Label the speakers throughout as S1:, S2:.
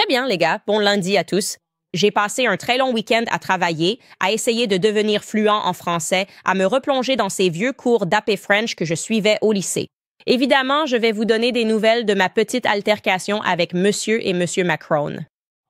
S1: bien, les gars. Bon lundi à tous. J'ai passé un très long week-end à travailler, à essayer de devenir fluent en français, à me replonger dans ces vieux cours d'AP French que je suivais au lycée. Évidemment, je vais vous donner des nouvelles de ma petite altercation avec Monsieur et Monsieur Macron.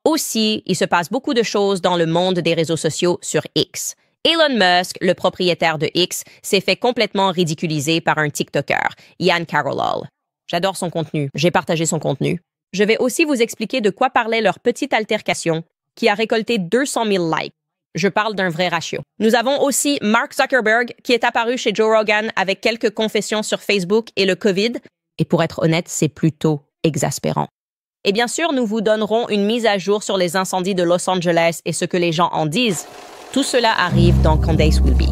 S1: Aussi, il se passe beaucoup de choses dans le monde des réseaux sociaux sur X. Elon Musk, le propriétaire de X, s'est fait complètement ridiculiser par un TikToker, Ian Carolol. J'adore son contenu, j'ai partagé son contenu. Je vais aussi vous expliquer de quoi parlait leur petite altercation, qui a récolté 200 000 likes. Je parle d'un vrai ratio. Nous avons aussi Mark Zuckerberg, qui est apparu chez Joe Rogan avec quelques confessions sur Facebook et le COVID. Et pour être honnête, c'est plutôt exaspérant. Et bien sûr, nous vous donnerons une mise à jour sur les incendies de Los Angeles et ce que les gens en disent. Tout cela arrive dans Candace Will Be.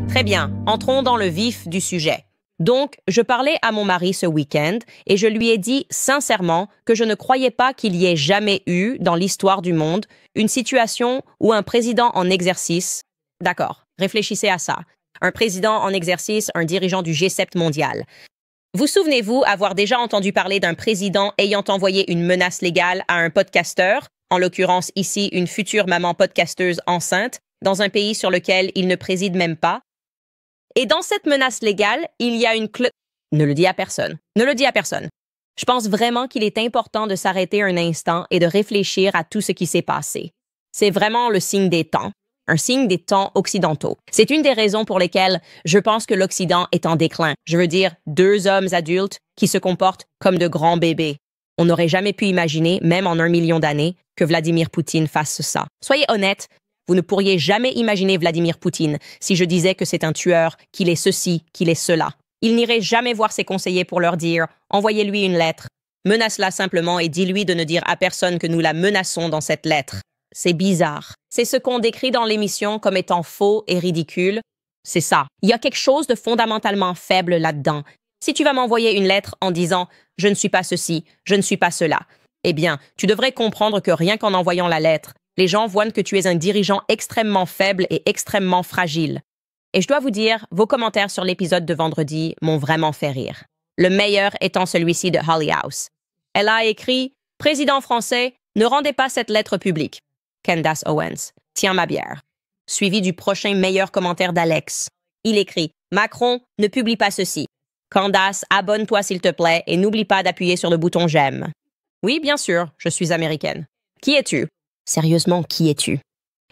S1: Très bien, entrons dans le vif du sujet. Donc, je parlais à mon mari ce week-end et je lui ai dit sincèrement que je ne croyais pas qu'il y ait jamais eu, dans l'histoire du monde, une situation où un président en exercice... D'accord, réfléchissez à ça. Un président en exercice, un dirigeant du G7 mondial. Vous souvenez-vous avoir déjà entendu parler d'un président ayant envoyé une menace légale à un podcasteur, en l'occurrence ici une future maman podcasteuse enceinte, dans un pays sur lequel il ne préside même pas? Et dans cette menace légale, il y a une clause... Ne le dis à personne. Ne le dis à personne. Je pense vraiment qu'il est important de s'arrêter un instant et de réfléchir à tout ce qui s'est passé. C'est vraiment le signe des temps. Un signe des temps occidentaux. C'est une des raisons pour lesquelles je pense que l'Occident est en déclin. Je veux dire, deux hommes adultes qui se comportent comme de grands bébés. On n'aurait jamais pu imaginer, même en 1 million d'années, que Vladimir Poutine fasse ça. Soyez honnêtes. Vous ne pourriez jamais imaginer Vladimir Poutine si je disais que c'est un tueur, qu'il est ceci, qu'il est cela. Il n'irait jamais voir ses conseillers pour leur dire « Envoyez-lui une lettre. Menace-la simplement et dis-lui de ne dire à personne que nous la menaçons dans cette lettre. » C'est bizarre. C'est ce qu'on décrit dans l'émission comme étant faux et ridicule. C'est ça. Il y a quelque chose de fondamentalement faible là-dedans. Si tu vas m'envoyer une lettre en disant « Je ne suis pas ceci, je ne suis pas cela », eh bien, tu devrais comprendre que rien qu'en envoyant la lettre, les gens voient que tu es un dirigeant extrêmement faible et extrêmement fragile. Et je dois vous dire, vos commentaires sur l'épisode de vendredi m'ont vraiment fait rire. Le meilleur étant celui-ci de Holly House. Elle a écrit « Président français, ne rendez pas cette lettre publique. » Candace Owens. Tiens ma bière. Suivi du prochain meilleur commentaire d'Alex. Il écrit « Macron, ne publie pas ceci. Candace, abonne-toi s'il te plaît et n'oublie pas d'appuyer sur le bouton « J'aime ». Oui, bien sûr, je suis américaine. Qui es-tu? Sérieusement, qui es-tu?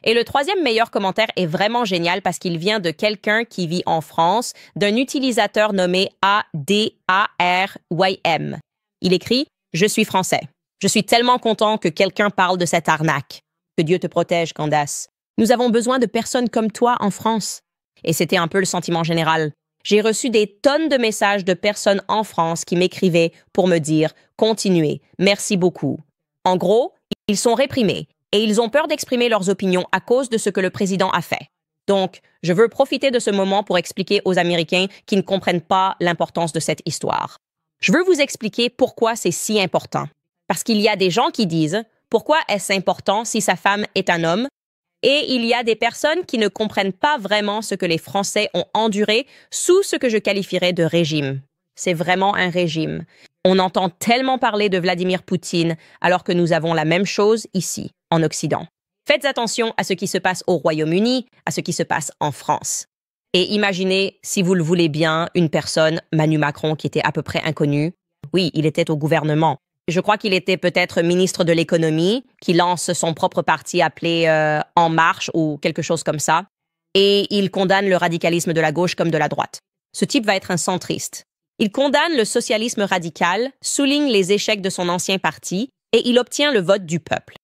S1: Et le troisième meilleur commentaire est vraiment génial parce qu'il vient de quelqu'un qui vit en France, d'un utilisateur nommé ADARYM. Il écrit « Je suis français. Je suis tellement content que quelqu'un parle de cette arnaque. Que Dieu te protège, Candace. Nous avons besoin de personnes comme toi en France. » Et c'était un peu le sentiment général. J'ai reçu des tonnes de messages de personnes en France qui m'écrivaient pour me dire « Continuez, merci beaucoup. » En gros, ils sont réprimés. Et ils ont peur d'exprimer leurs opinions à cause de ce que le président a fait. Donc, je veux profiter de ce moment pour expliquer aux Américains qui ne comprennent pas l'importance de cette histoire. Je veux vous expliquer pourquoi c'est si important. Parce qu'il y a des gens qui disent « Pourquoi est-ce important si sa femme est un homme ?» Et il y a des personnes qui ne comprennent pas vraiment ce que les Français ont enduré sous ce que je qualifierais de régime. C'est vraiment un régime. On entend tellement parler de Vladimir Poutine alors que nous avons la même chose ici, en Occident. Faites attention à ce qui se passe au Royaume-Uni, à ce qui se passe en France. Et imaginez, si vous le voulez bien, une personne, Manu Macron, qui était à peu près inconnu. Oui, il était au gouvernement. Je crois qu'il était peut-être ministre de l'économie, qui lance son propre parti appelé En Marche ou quelque chose comme ça. Et il condamne le radicalisme de la gauche comme de la droite. Ce type va être un centriste. Il condamne le socialisme radical, souligne les échecs de son ancien parti et il obtient le vote du peuple.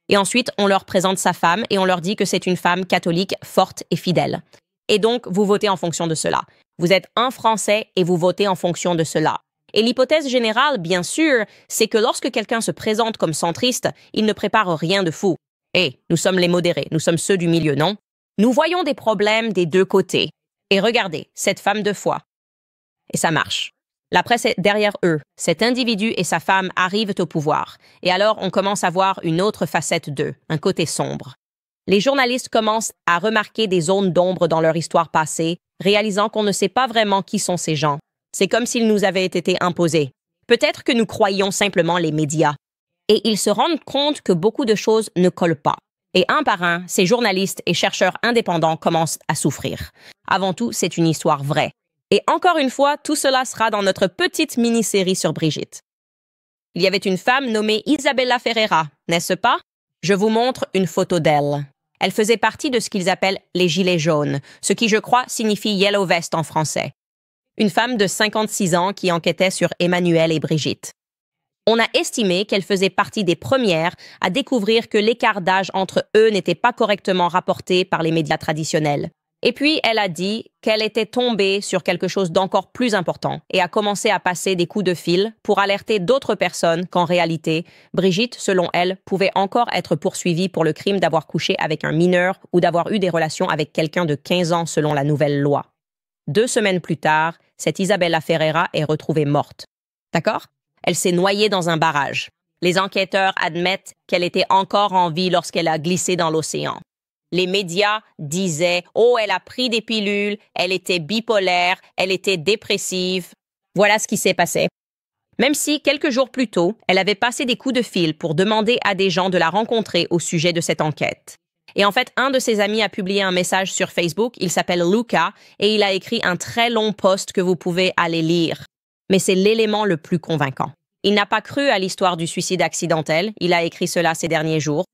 S1: Et ensuite, on leur présente sa femme et on leur dit que c'est une femme catholique forte et fidèle. Et donc, vous votez en fonction de cela. Vous êtes un Français et vous votez en fonction de cela. Et l'hypothèse générale, bien sûr, c'est que lorsque quelqu'un se présente comme centriste, il ne prépare rien de fou. Et nous sommes les modérés, nous sommes ceux du milieu, non? Nous voyons des problèmes des deux côtés. Et regardez, cette femme de foi. Et ça marche. La presse est derrière eux. Cet individu et sa femme arrivent au pouvoir. Et alors, on commence à voir une autre facette d'eux, un côté sombre. Les journalistes commencent à remarquer des zones d'ombre dans leur histoire passée, réalisant qu'on ne sait pas vraiment qui sont ces gens. C'est comme s'ils nous avaient été imposés. Peut-être que nous croyons simplement les médias. Et ils se rendent compte que beaucoup de choses ne collent pas. Et un par un, ces journalistes et chercheurs indépendants commencent à souffrir. Avant tout, c'est une histoire vraie. Et encore une fois, tout cela sera dans notre petite mini-série sur Brigitte. Il y avait une femme nommée Isabella Ferreira, n'est-ce pas? Je vous montre une photo d'elle. Elle faisait partie de ce qu'ils appellent les Gilets jaunes, ce qui, je crois, signifie Yellow Vest en français. Une femme de 56 ans qui enquêtait sur Emmanuel et Brigitte. On a estimé qu'elle faisait partie des premières à découvrir que l'écart d'âge entre eux n'était pas correctement rapporté par les médias traditionnels. Et puis, elle a dit qu'elle était tombée sur quelque chose d'encore plus important et a commencé à passer des coups de fil pour alerter d'autres personnes qu'en réalité, Brigitte, selon elle, pouvait encore être poursuivie pour le crime d'avoir couché avec un mineur ou d'avoir eu des relations avec quelqu'un de 15 ans selon la nouvelle loi. 2 semaines plus tard, cette Isabella Ferreira est retrouvée morte. D'accord? Elle s'est noyée dans un barrage. Les enquêteurs admettent qu'elle était encore en vie lorsqu'elle a glissé dans l'océan. Les médias disaient « Oh, elle a pris des pilules, elle était bipolaire, elle était dépressive. » Voilà ce qui s'est passé. Même si, quelques jours plus tôt, elle avait passé des coups de fil pour demander à des gens de la rencontrer au sujet de cette enquête. Et en fait, un de ses amis a publié un message sur Facebook, il s'appelle Luca, et il a écrit un très long post que vous pouvez aller lire. Mais c'est l'élément le plus convaincant. Il n'a pas cru à l'histoire du suicide accidentel, il a écrit cela ces derniers jours.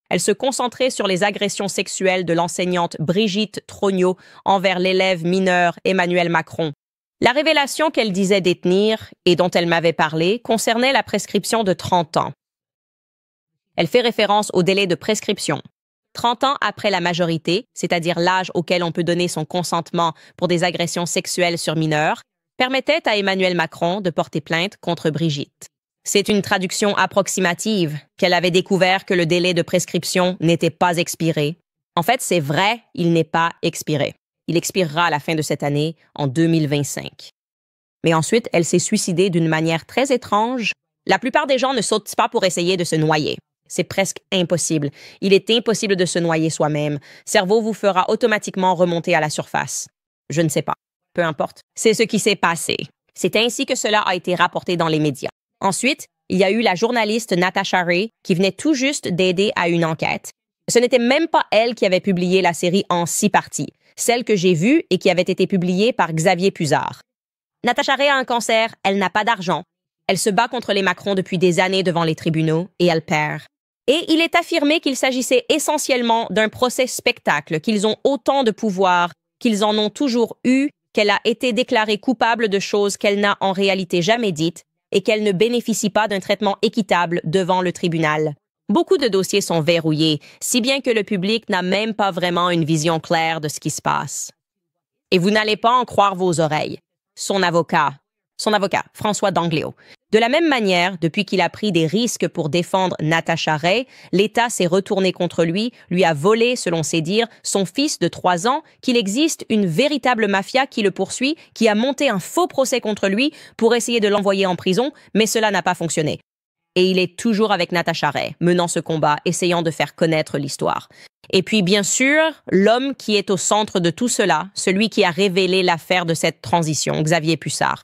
S1: Elle se concentrait sur les agressions sexuelles de l'enseignante Brigitte Trognot envers l'élève mineur Emmanuel Macron. La révélation qu'elle disait détenir, et dont elle m'avait parlé, concernait la prescription de 30 ans. Elle fait référence au délai de prescription. 30 ans après la majorité, c'est-à-dire l'âge auquel on peut donner son consentement pour des agressions sexuelles sur mineurs, permettait à Emmanuel Macron de porter plainte contre Brigitte. C'est une traduction approximative qu'elle avait découvert que le délai de prescription n'était pas expiré. En fait, c'est vrai, il n'est pas expiré. Il expirera à la fin de cette année, en 2025. Mais ensuite, elle s'est suicidée d'une manière très étrange. La plupart des gens ne sautent pas pour essayer de se noyer. C'est presque impossible. Il est impossible de se noyer soi-même. Le cerveau vous fera automatiquement remonter à la surface. Je ne sais pas. Peu importe. C'est ce qui s'est passé. C'est ainsi que cela a été rapporté dans les médias. Ensuite, il y a eu la journaliste Natasha Ray qui venait tout juste d'aider à une enquête. Ce n'était même pas elle qui avait publié la série en 6 parties, celle que j'ai vue et qui avait été publiée par Xavier Puzard. Natasha Ray a un cancer, elle n'a pas d'argent. Elle se bat contre les Macron depuis des années devant les tribunaux et elle perd. Et il est affirmé qu'il s'agissait essentiellement d'un procès spectacle, qu'ils ont autant de pouvoir, qu'ils en ont toujours eu, qu'elle a été déclarée coupable de choses qu'elle n'a en réalité jamais dites, et qu'elle ne bénéficie pas d'un traitement équitable devant le tribunal. Beaucoup de dossiers sont verrouillés, si bien que le public n'a même pas vraiment une vision claire de ce qui se passe. Et vous n'allez pas en croire vos oreilles. Son avocat, François D'Angléo. De la même manière, depuis qu'il a pris des risques pour défendre Natasha Ray, l'État s'est retourné contre lui, lui a volé, selon ses dires, son fils de 3 ans, qu'il existe une véritable mafia qui le poursuit, qui a monté un faux procès contre lui pour essayer de l'envoyer en prison, mais cela n'a pas fonctionné. Et il est toujours avec Natasha Ray, menant ce combat, essayant de faire connaître l'histoire. Et puis, bien sûr, l'homme qui est au centre de tout cela, celui qui a révélé l'affaire de cette transition, Xavier Puzard.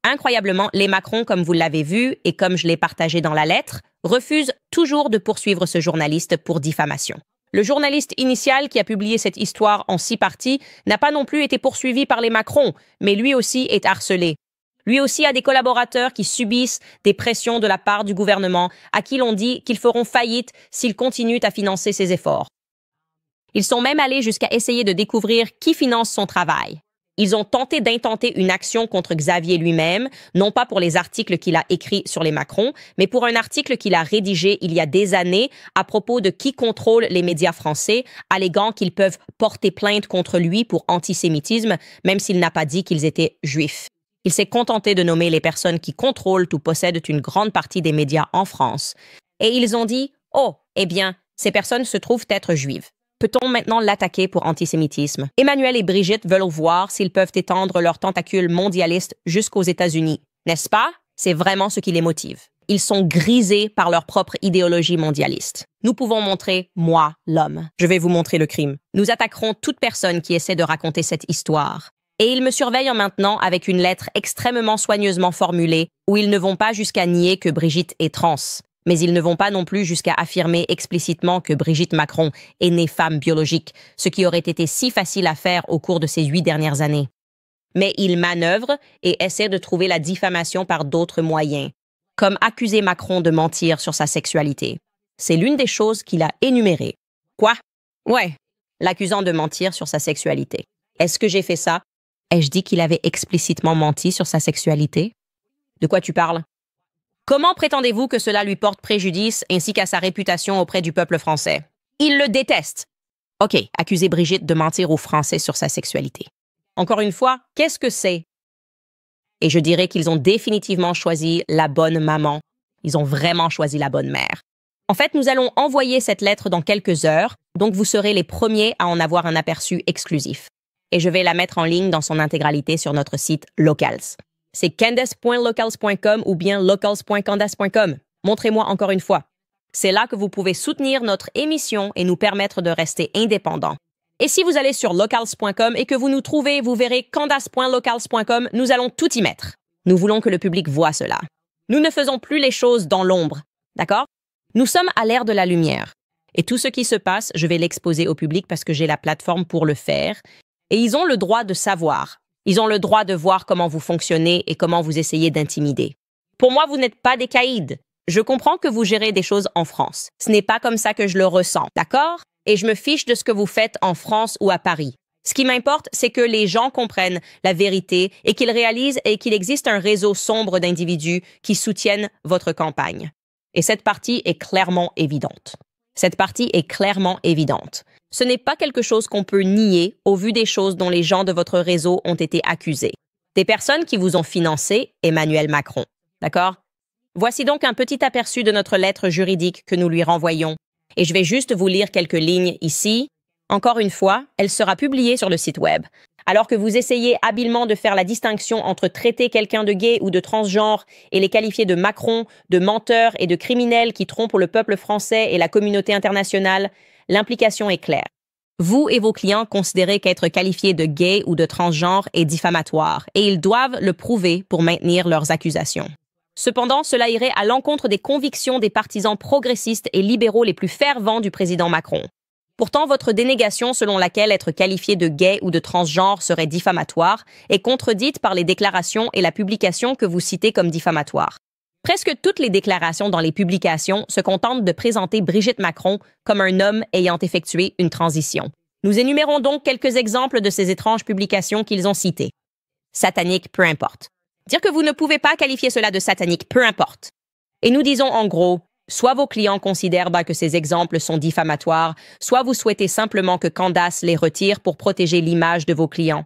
S1: Incroyablement, les Macron, comme vous l'avez vu et comme je l'ai partagé dans la lettre, refusent toujours de poursuivre ce journaliste pour diffamation. Le journaliste initial qui a publié cette histoire en 6 parties n'a pas non plus été poursuivi par les Macron, mais lui aussi est harcelé. Lui aussi a des collaborateurs qui subissent des pressions de la part du gouvernement, à qui l'on dit qu'ils feront faillite s'ils continuent à financer ses efforts. Ils sont même allés jusqu'à essayer de découvrir qui finance son travail. Ils ont tenté d'intenter une action contre Xavier lui-même, non pas pour les articles qu'il a écrits sur les Macron, mais pour un article qu'il a rédigé il y a des années à propos de qui contrôle les médias français, alléguant qu'ils peuvent porter plainte contre lui pour antisémitisme, même s'il n'a pas dit qu'ils étaient juifs. Il s'est contenté de nommer les personnes qui contrôlent ou possèdent une grande partie des médias en France. Et ils ont dit « Oh, eh bien, ces personnes se trouvent être juives. Peut-on maintenant l'attaquer pour antisémitisme? » Emmanuel et Brigitte veulent voir s'ils peuvent étendre leurs tentacules mondialistes jusqu'aux États-Unis. N'est-ce pas? C'est vraiment ce qui les motive. Ils sont grisés par leur propre idéologie mondialiste. Nous pouvons montrer, moi, l'homme. Je vais vous montrer le crime. Nous attaquerons toute personne qui essaie de raconter cette histoire. Et ils me surveillent maintenant avec une lettre extrêmement soigneusement formulée où ils ne vont pas jusqu'à nier que Brigitte est trans. Mais ils ne vont pas non plus jusqu'à affirmer explicitement que Brigitte Macron est née femme biologique, ce qui aurait été si facile à faire au cours de ces 8 dernières années. Mais ils manœuvrent et essaient de trouver la diffamation par d'autres moyens, comme accuser Macron de mentir sur sa sexualité. C'est l'une des choses qu'il a énumérées. Quoi? Ouais, l'accusant de mentir sur sa sexualité. Est-ce que j'ai fait ça? Ai-je dit qu'il avait explicitement menti sur sa sexualité? De quoi tu parles? Comment prétendez-vous que cela lui porte préjudice ainsi qu'à sa réputation auprès du peuple français? Il le déteste. OK, accuser Brigitte de mentir aux Français sur sa sexualité. Encore une fois, qu'est-ce que c'est? Et je dirais qu'ils ont définitivement choisi la bonne maman. Ils ont vraiment choisi la bonne mère. En fait, nous allons envoyer cette lettre dans quelques heures, donc vous serez les premiers à en avoir un aperçu exclusif. Et je vais la mettre en ligne dans son intégralité sur notre site Locals. C'est candace.locals.com ou bien locals.candace.com. Montrez-moi encore une fois. C'est là que vous pouvez soutenir notre émission et nous permettre de rester indépendants. Et si vous allez sur locals.com et que vous nous trouvez, vous verrez candace.locals.com, nous allons tout y mettre. Nous voulons que le public voit cela. Nous ne faisons plus les choses dans l'ombre, d'accord? Nous sommes à l'ère de la lumière. Et tout ce qui se passe, je vais l'exposer au public parce que j'ai la plateforme pour le faire. Et ils ont le droit de savoir. Ils ont le droit de voir comment vous fonctionnez et comment vous essayez d'intimider. Pour moi, vous n'êtes pas des caïds. Je comprends que vous gérez des choses en France. Ce n'est pas comme ça que je le ressens, d'accord? Et je me fiche de ce que vous faites en France ou à Paris. Ce qui m'importe, c'est que les gens comprennent la vérité et qu'ils réalisent et qu'il existe un réseau sombre d'individus qui soutiennent votre campagne. Et cette partie est clairement évidente. Cette partie est clairement évidente. Ce n'est pas quelque chose qu'on peut nier au vu des choses dont les gens de votre réseau ont été accusés. Des personnes qui vous ont financé Emmanuel Macron. D'accord? Voici donc un petit aperçu de notre lettre juridique que nous lui renvoyons. Et je vais juste vous lire quelques lignes ici. Encore une fois, elle sera publiée sur le site web. Alors que vous essayez habilement de faire la distinction entre traiter quelqu'un de gay ou de transgenre et les qualifier de Macron, de menteur et de criminel qui trompent le peuple français et la communauté internationale, l'implication est claire. Vous et vos clients considérez qu'être qualifié de gay ou de transgenre est diffamatoire et ils doivent le prouver pour maintenir leurs accusations. Cependant, cela irait à l'encontre des convictions des partisans progressistes et libéraux les plus fervents du président Macron. Pourtant, votre dénégation selon laquelle être qualifié de gay ou de transgenre serait diffamatoire est contredite par les déclarations et la publication que vous citez comme diffamatoires. Presque toutes les déclarations dans les publications se contentent de présenter Brigitte Macron comme un homme ayant effectué une transition. Nous énumérons donc quelques exemples de ces étranges publications qu'ils ont citées. Satanique, peu importe. Dire que vous ne pouvez pas qualifier cela de satanique, peu importe. Et nous disons en gros, soit vos clients considèrent que ces exemples sont diffamatoires, soit vous souhaitez simplement que Candace les retire pour protéger l'image de vos clients.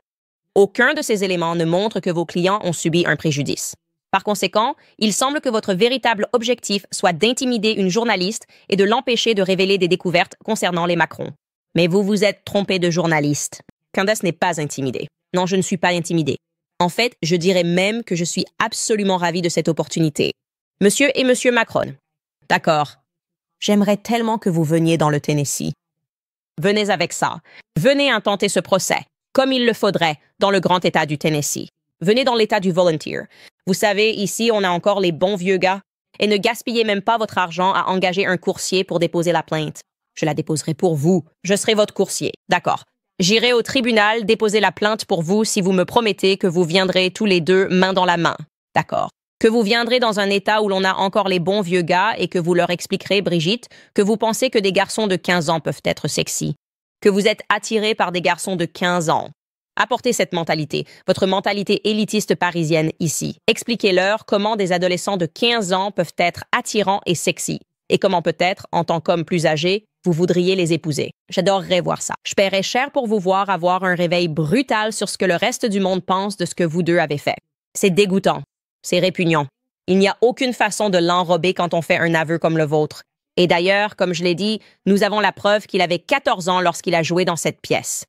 S1: Aucun de ces éléments ne montre que vos clients ont subi un préjudice. Par conséquent, il semble que votre véritable objectif soit d'intimider une journaliste et de l'empêcher de révéler des découvertes concernant les Macron. Mais vous vous êtes trompé de journaliste. Candace n'est pas intimidée. Non, je ne suis pas intimidée. En fait, je dirais même que je suis absolument ravie de cette opportunité. Monsieur et Monsieur Macron. D'accord. J'aimerais tellement que vous veniez dans le Tennessee. Venez avec ça. Venez intenter ce procès, comme il le faudrait, dans le grand État du Tennessee. Venez dans l'État du Volunteer. Vous savez, ici, on a encore les bons vieux gars. Et ne gaspillez même pas votre argent à engager un coursier pour déposer la plainte. Je la déposerai pour vous. Je serai votre coursier. D'accord. J'irai au tribunal déposer la plainte pour vous si vous me promettez que vous viendrez tous les deux main dans la main. D'accord. Que vous viendrez dans un état où l'on a encore les bons vieux gars et que vous leur expliquerez, Brigitte, que vous pensez que des garçons de 15 ans peuvent être sexy. Que vous êtes attiré par des garçons de 15 ans. Apportez cette mentalité, votre mentalité élitiste parisienne ici. Expliquez-leur comment des adolescents de 15 ans peuvent être attirants et sexy. Et comment peut-être, en tant qu'homme plus âgé, vous voudriez les épouser. J'adorerais voir ça. Je paierais cher pour vous voir avoir un réveil brutal sur ce que le reste du monde pense de ce que vous deux avez fait. C'est dégoûtant. C'est répugnant. Il n'y a aucune façon de l'enrober quand on fait un aveu comme le vôtre. Et d'ailleurs, comme je l'ai dit, nous avons la preuve qu'il avait 14 ans lorsqu'il a joué dans cette pièce.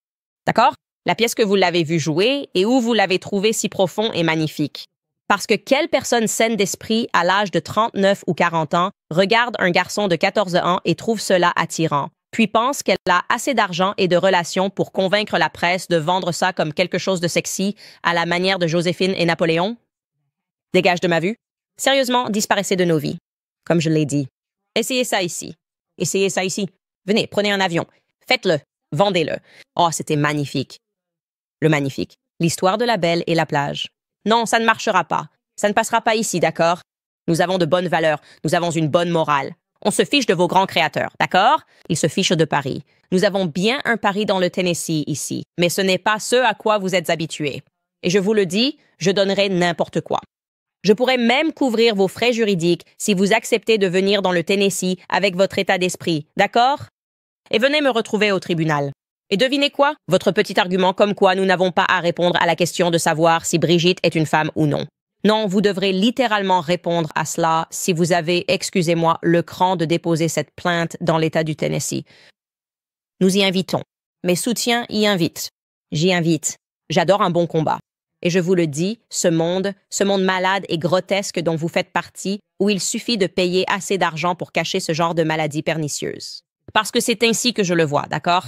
S1: D'accord? La pièce que vous l'avez vu jouer et où vous l'avez trouvé si profond et magnifique. Parce que quelle personne saine d'esprit à l'âge de 39 ou 40 ans regarde un garçon de 14 ans et trouve cela attirant, puis pense qu'elle a assez d'argent et de relations pour convaincre la presse de vendre ça comme quelque chose de sexy à la manière de Joséphine et Napoléon? Dégage de ma vue. Sérieusement, disparaissez de nos vies. Comme je l'ai dit. Essayez ça ici. Essayez ça ici. Venez, prenez un avion. Faites-le. Vendez-le. Oh, c'était magnifique. Le magnifique. L'histoire de la belle et la plage. Non, ça ne marchera pas. Ça ne passera pas ici, d'accord? Nous avons de bonnes valeurs. Nous avons une bonne morale. On se fiche de vos grands créateurs, d'accord? Ils se fichent de Paris. Nous avons bien un Paris dans le Tennessee ici, mais ce n'est pas ce à quoi vous êtes habitués. Et je vous le dis, je donnerai n'importe quoi. Je pourrais même couvrir vos frais juridiques si vous acceptez de venir dans le Tennessee avec votre état d'esprit, d'accord? Et venez me retrouver au tribunal. Et devinez quoi? Votre petit argument comme quoi nous n'avons pas à répondre à la question de savoir si Brigitte est une femme ou non. Non, vous devrez littéralement répondre à cela si vous avez, excusez-moi, le cran de déposer cette plainte dans l'État du Tennessee. Nous y invitons. Mes soutiens y invitent. J'y invite. J'adore un bon combat. Et je vous le dis, ce monde malade et grotesque dont vous faites partie, où il suffit de payer assez d'argent pour cacher ce genre de maladie pernicieuse. Parce que c'est ainsi que je le vois, d'accord?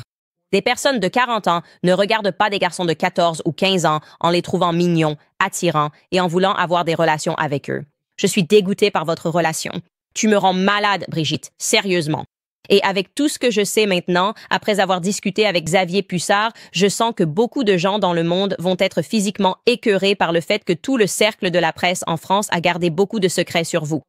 S1: Des personnes de 40 ans ne regardent pas des garçons de 14 ou 15 ans en les trouvant mignons, attirants et en voulant avoir des relations avec eux. Je suis dégoûtée par votre relation. Tu me rends malade, Brigitte, sérieusement. Et avec tout ce que je sais maintenant, après avoir discuté avec Xavier Pussard, je sens que beaucoup de gens dans le monde vont être physiquement écœurés par le fait que tout le cercle de la presse en France a gardé beaucoup de secrets sur vous.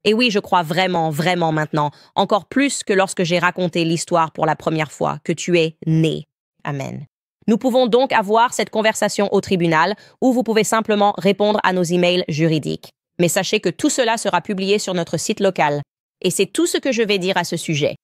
S1: Et oui, je crois vraiment, vraiment maintenant, encore plus que lorsque j'ai raconté l'histoire pour la première fois, que tu es né. Amen. Nous pouvons donc avoir cette conversation au tribunal où vous pouvez simplement répondre à nos emails juridiques. Mais sachez que tout cela sera publié sur notre site local. Et c'est tout ce que je vais dire à ce sujet.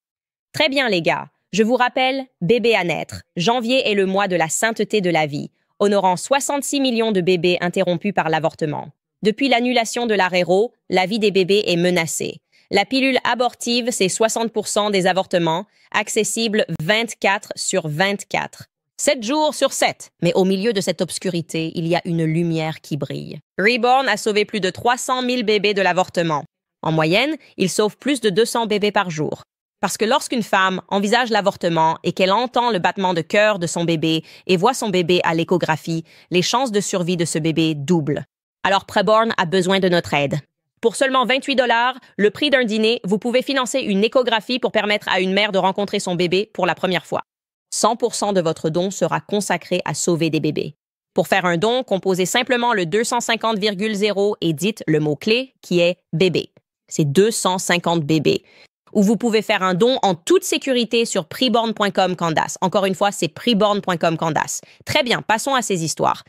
S1: Très bien, les gars. Je vous rappelle, bébé à naître. Janvier est le mois de la sainteté de la vie, honorant 66 millions de bébés interrompus par l'avortement. Depuis l'annulation de l'arrêt Roe, la vie des bébés est menacée. La pilule abortive, c'est 60% des avortements, accessible 24 sur 24. 7 jours sur 7. Mais au milieu de cette obscurité, il y a une lumière qui brille. Reborn a sauvé plus de 300 000 bébés de l'avortement. En moyenne, il sauve plus de 200 bébés par jour. Parce que lorsqu'une femme envisage l'avortement et qu'elle entend le battement de cœur de son bébé et voit son bébé à l'échographie, les chances de survie de ce bébé doublent. Alors Preborn a besoin de notre aide. Pour seulement 28 $, le prix d'un dîner, vous pouvez financer une échographie pour permettre à une mère de rencontrer son bébé pour la première fois. 100% de votre don sera consacré à sauver des bébés. Pour faire un don, composez simplement le 250,0 et dites le mot-clé qui est « bébé ». C'est 250 bébés. Ou vous pouvez faire un don en toute sécurité sur preborn.com Candace. Encore une fois, c'est preborn.com Candace. Très bien, passons à ces histoires.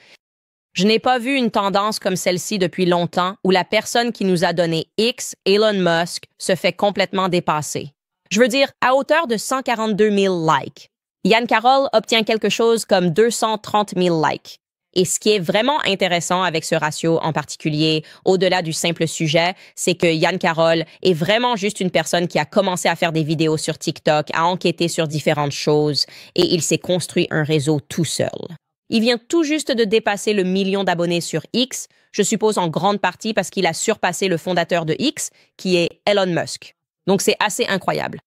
S1: Je n'ai pas vu une tendance comme celle-ci depuis longtemps où la personne qui nous a donné X, Elon Musk, se fait complètement dépasser. Je veux dire, à hauteur de 142 000 likes. Yann Carroll obtient quelque chose comme 230 000 likes. Et ce qui est vraiment intéressant avec ce ratio en particulier, au-delà du simple sujet, c'est que Yann Carroll est vraiment juste une personne qui a commencé à faire des vidéos sur TikTok, à enquêter sur différentes choses, et il s'est construit un réseau tout seul. Il vient tout juste de dépasser le 1 million d'abonnés sur X, je suppose en grande partie parce qu'il a surpassé le fondateur de X, qui est Elon Musk. Donc c'est assez incroyable.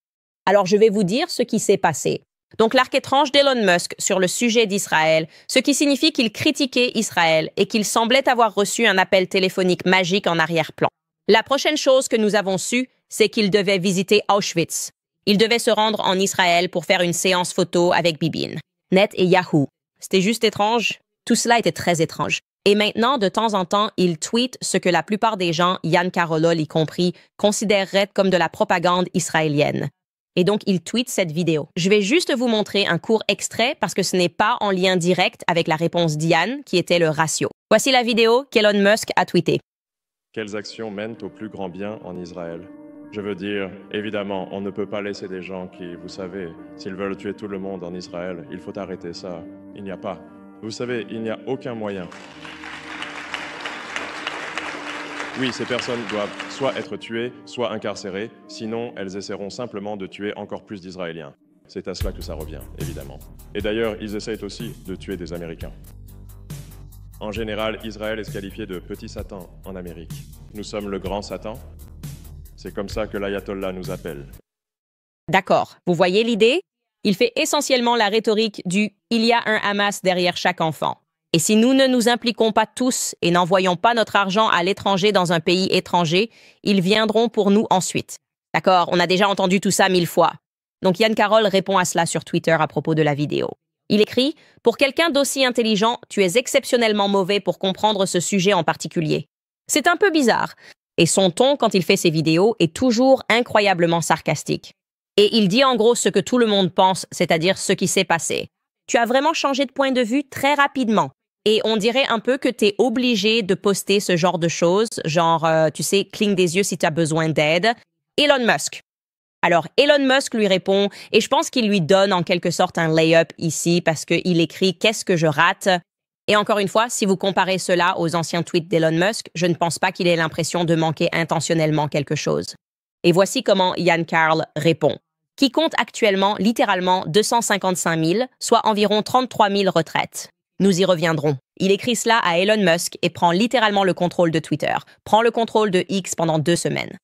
S1: Alors je vais vous dire ce qui s'est passé. Donc l'arc étrange d'Elon Musk sur le sujet d'Israël, ce qui signifie qu'il critiquait Israël et qu'il semblait avoir reçu un appel téléphonique magique en arrière-plan. La prochaine chose que nous avons su, c'est qu'il devait visiter Auschwitz. Il devait se rendre en Israël pour faire une séance photo avec Bibin, Net et Yahoo. C'était juste étrange. Tout cela était très étrange. Et maintenant, de temps en temps, il tweet ce que la plupart des gens, Yann Carroll y compris, considéreraient comme de la propagande israélienne. Et donc, il tweet cette vidéo. Je vais juste vous montrer un court extrait parce que ce n'est pas en lien direct avec la réponse d'Yann, qui était le ratio. Voici la vidéo qu'Elon Musk a tweetée.
S2: Quelles actions mènent au plus grand bien en Israël? Je veux dire, évidemment, on ne peut pas laisser des gens qui, vous savez, s'ils veulent tuer tout le monde en Israël, il faut arrêter ça. Il n'y a pas. Vous savez, il n'y a aucun moyen. Oui, ces personnes doivent soit être tuées, soit incarcérées, sinon elles essaieront simplement de tuer encore plus d'Israéliens. C'est à cela que ça revient, évidemment. Et d'ailleurs, ils essayent aussi de tuer des Américains. En général, Israël est qualifié de petit Satan en Amérique. Nous sommes le grand Satan. C'est comme ça que l'ayatollah nous appelle.
S1: D'accord, vous voyez l'idée? Il fait essentiellement la rhétorique du « il y a un Hamas derrière chaque enfant ». Et si nous ne nous impliquons pas tous et n'envoyons pas notre argent à l'étranger dans un pays étranger, ils viendront pour nous ensuite. D'accord, on a déjà entendu tout ça 1000 fois. Donc Yann Carroll répond à cela sur Twitter à propos de la vidéo. Il écrit « Pour quelqu'un d'aussi intelligent, tu es exceptionnellement mauvais pour comprendre ce sujet en particulier. » C'est un peu bizarre. Et son ton, quand il fait ses vidéos, est toujours incroyablement sarcastique. Et il dit en gros ce que tout le monde pense, c'est-à-dire ce qui s'est passé. Tu as vraiment changé de point de vue très rapidement. Et on dirait un peu que tu es obligé de poster ce genre de choses, genre, tu sais, cligne des yeux si tu as besoin d'aide. Elon Musk. Alors, Elon Musk lui répond, et je pense qu'il lui donne en quelque sorte un lay-up ici parce qu'il écrit « Qu'est-ce que je rate ?» Et encore une fois, si vous comparez cela aux anciens tweets d'Elon Musk, je ne pense pas qu'il ait l'impression de manquer intentionnellement quelque chose. Et voici comment Yann Carroll répond. Qui compte actuellement littéralement 255 000, soit environ 33 000 retraites. Nous y reviendrons. Il écrit cela à Elon Musk et prend littéralement le contrôle de Twitter, prend le contrôle de X pendant 2 semaines.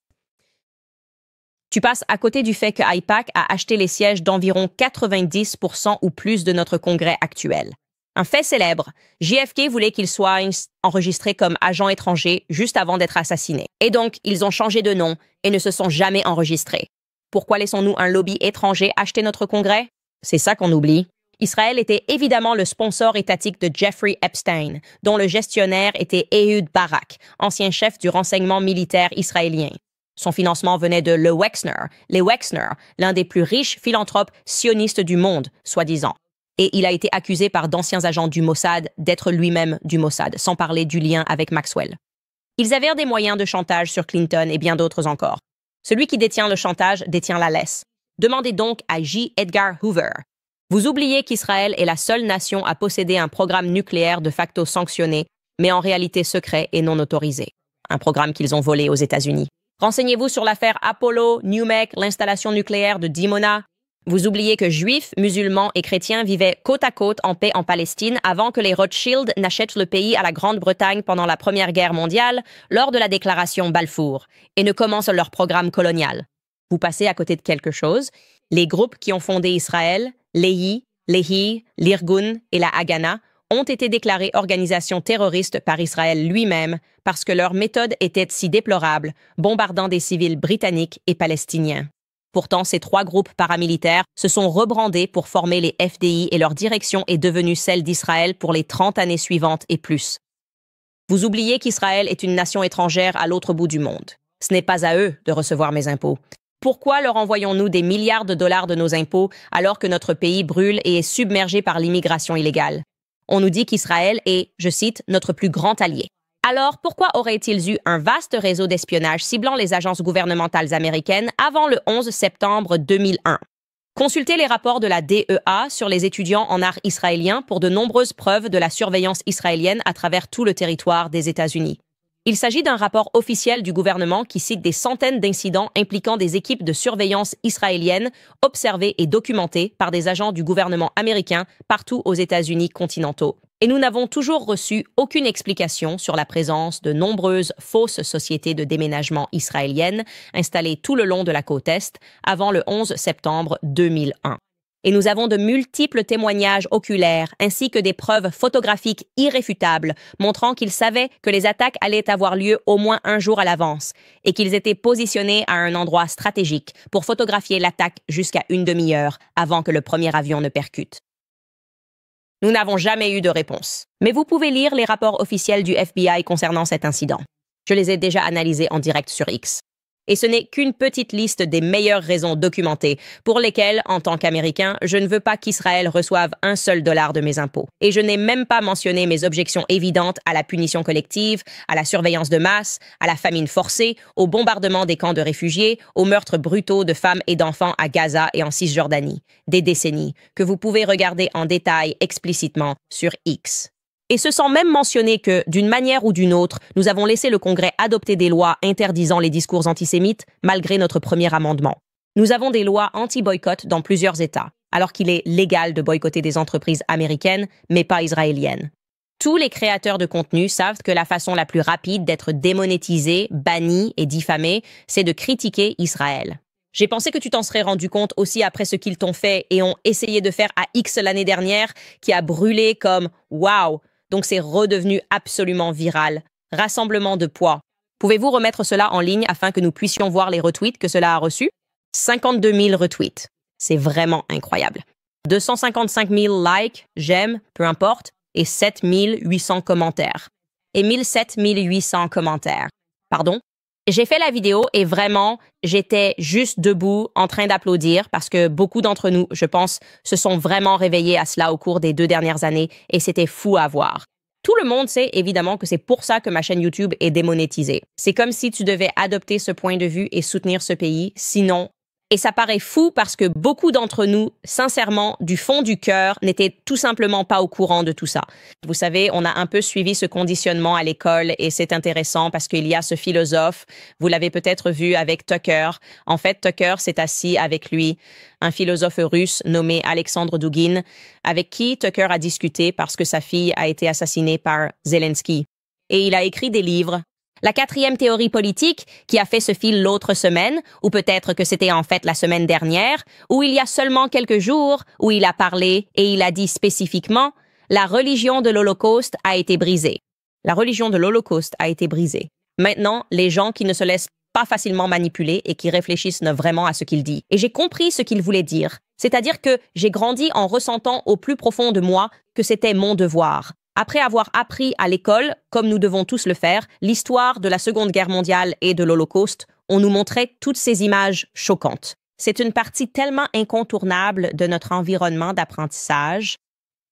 S1: Tu passes à côté du fait que AIPAC a acheté les sièges d'environ 90% ou plus de notre congrès actuel. Un fait célèbre, JFK voulait qu'il soit enregistré comme agent étranger juste avant d'être assassiné. Et donc, ils ont changé de nom et ne se sont jamais enregistrés. Pourquoi laissons-nous un lobby étranger acheter notre congrès? C'est ça qu'on oublie. Israël était évidemment le sponsor étatique de Jeffrey Epstein, dont le gestionnaire était Ehud Barak, ancien chef du renseignement militaire israélien. Son financement venait de les Wexner, l'un des plus riches philanthropes sionistes du monde, soi-disant. Et il a été accusé par d'anciens agents du Mossad d'être lui-même du Mossad, sans parler du lien avec Maxwell. Ils avaient des moyens de chantage sur Clinton et bien d'autres encore. Celui qui détient le chantage détient la laisse. Demandez donc à J. Edgar Hoover. Vous oubliez qu'Israël est la seule nation à posséder un programme nucléaire de facto sanctionné, mais en réalité secret et non autorisé. Un programme qu'ils ont volé aux États-Unis. Renseignez-vous sur l'affaire Apollo, NUMEC, l'installation nucléaire de Dimona. Vous oubliez que juifs, musulmans et chrétiens vivaient côte à côte en paix en Palestine avant que les Rothschild n'achètent le pays à la Grande-Bretagne pendant la Première Guerre mondiale, lors de la déclaration Balfour, et ne commencent leur programme colonial. Vous passez à côté de quelque chose. Les groupes qui ont fondé Israël, l'EI, l'EHI, l'Irgun et la Haganah, ont été déclarés organisations terroristes par Israël lui-même parce que leur méthode était si déplorable, bombardant des civils britanniques et palestiniens. Pourtant, ces 3 groupes paramilitaires se sont rebrandés pour former les FDI et leur direction est devenue celle d'Israël pour les 30 années suivantes et plus. Vous oubliez qu'Israël est une nation étrangère à l'autre bout du monde. Ce n'est pas à eux de recevoir mes impôts. Pourquoi leur envoyons-nous des milliards de dollars de nos impôts alors que notre pays brûle et est submergé par l'immigration illégale? On nous dit qu'Israël est, je cite, notre plus grand allié. Alors, pourquoi auraient-ils eu un vaste réseau d'espionnage ciblant les agences gouvernementales américaines avant le 11 septembre 2001? Consultez les rapports de la DEA sur les étudiants en art israélien pour de nombreuses preuves de la surveillance israélienne à travers tout le territoire des États-Unis. Il s'agit d'un rapport officiel du gouvernement qui cite des centaines d'incidents impliquant des équipes de surveillance israéliennes observées et documentées par des agents du gouvernement américain partout aux États-Unis continentaux. Et nous n'avons toujours reçu aucune explication sur la présence de nombreuses fausses sociétés de déménagement israéliennes installées tout le long de la côte Est avant le 11 septembre 2001. Et nous avons de multiples témoignages oculaires ainsi que des preuves photographiques irréfutables montrant qu'ils savaient que les attaques allaient avoir lieu au moins un jour à l'avance et qu'ils étaient positionnés à un endroit stratégique pour photographier l'attaque jusqu'à une demi-heure avant que le premier avion ne percute. Nous n'avons jamais eu de réponse. Mais vous pouvez lire les rapports officiels du FBI concernant cet incident. Je les ai déjà analysés en direct sur X. Et ce n'est qu'une petite liste des meilleures raisons documentées pour lesquelles, en tant qu'Américain, je ne veux pas qu'Israël reçoive un seul dollar de mes impôts. Et je n'ai même pas mentionné mes objections évidentes à la punition collective, à la surveillance de masse, à la famine forcée, au bombardement des camps de réfugiés, aux meurtres brutaux de femmes et d'enfants à Gaza et en Cisjordanie. Des décennies que vous pouvez regarder en détail explicitement sur X. Et se sont même mentionné que, d'une manière ou d'une autre, nous avons laissé le Congrès adopter des lois interdisant les discours antisémites, malgré notre premier amendement. Nous avons des lois anti-boycott dans plusieurs États, alors qu'il est légal de boycotter des entreprises américaines, mais pas israéliennes. Tous les créateurs de contenu savent que la façon la plus rapide d'être démonétisé, banni et diffamé, c'est de critiquer Israël. J'ai pensé que tu t'en serais rendu compte aussi après ce qu'ils t'ont fait et ont essayé de faire à X l'année dernière, qui a brûlé comme « wow ». Donc c'est redevenu absolument viral. Rassemblement de poids. Pouvez-vous remettre cela en ligne afin que nous puissions voir les retweets que cela a reçus? 52 000 retweets. C'est vraiment incroyable. 255 000 likes, j'aime, peu importe, et 7 800 commentaires. Et 17 800 commentaires. Pardon? J'ai fait la vidéo et vraiment, j'étais juste debout en train d'applaudir parce que beaucoup d'entre nous, je pense, se sont vraiment réveillés à cela au cours des 2 dernières années et c'était fou à voir. Tout le monde sait évidemment que c'est pour ça que ma chaîne YouTube est démonétisée. C'est comme si tu devais adopter ce point de vue et soutenir ce pays, sinon... Et ça paraît fou parce que beaucoup d'entre nous, sincèrement, du fond du cœur, n'étaient tout simplement pas au courant de tout ça. Vous savez, on a un peu suivi ce conditionnement à l'école et c'est intéressant parce qu'il y a ce philosophe, vous l'avez peut-être vu avec Tucker. En fait, Tucker s'est assis avec lui, un philosophe russe nommé Alexandre Dugin, avec qui Tucker a discuté parce que sa fille a été assassinée par Zelensky. Et il a écrit des livres. La 4e théorie politique, qui a fait ce fil l'autre semaine, ou peut-être que c'était en fait la semaine dernière, où il y a seulement quelques jours, où il a parlé et il a dit spécifiquement « La religion de l'Holocauste a été brisée ». La religion de l'Holocauste a été brisée. Maintenant, les gens qui ne se laissent pas facilement manipuler et qui réfléchissent vraiment à ce qu'il dit. Et j'ai compris ce qu'il voulait dire. C'est-à-dire que j'ai grandi en ressentant au plus profond de moi que c'était mon devoir. Après avoir appris à l'école, comme nous devons tous le faire, l'histoire de la Seconde Guerre mondiale et de l'Holocauste, on nous montrait toutes ces images choquantes. C'est une partie tellement incontournable de notre environnement d'apprentissage.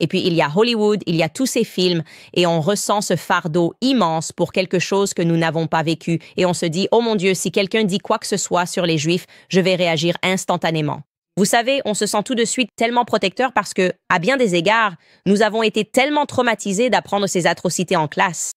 S1: Et puis, il y a Hollywood, il y a tous ces films, et on ressent ce fardeau immense pour quelque chose que nous n'avons pas vécu. Et on se dit, oh mon Dieu, si quelqu'un dit quoi que ce soit sur les Juifs, je vais réagir instantanément. Vous savez, on se sent tout de suite tellement protecteur parce que, à bien des égards, nous avons été tellement traumatisés d'apprendre ces atrocités en classe.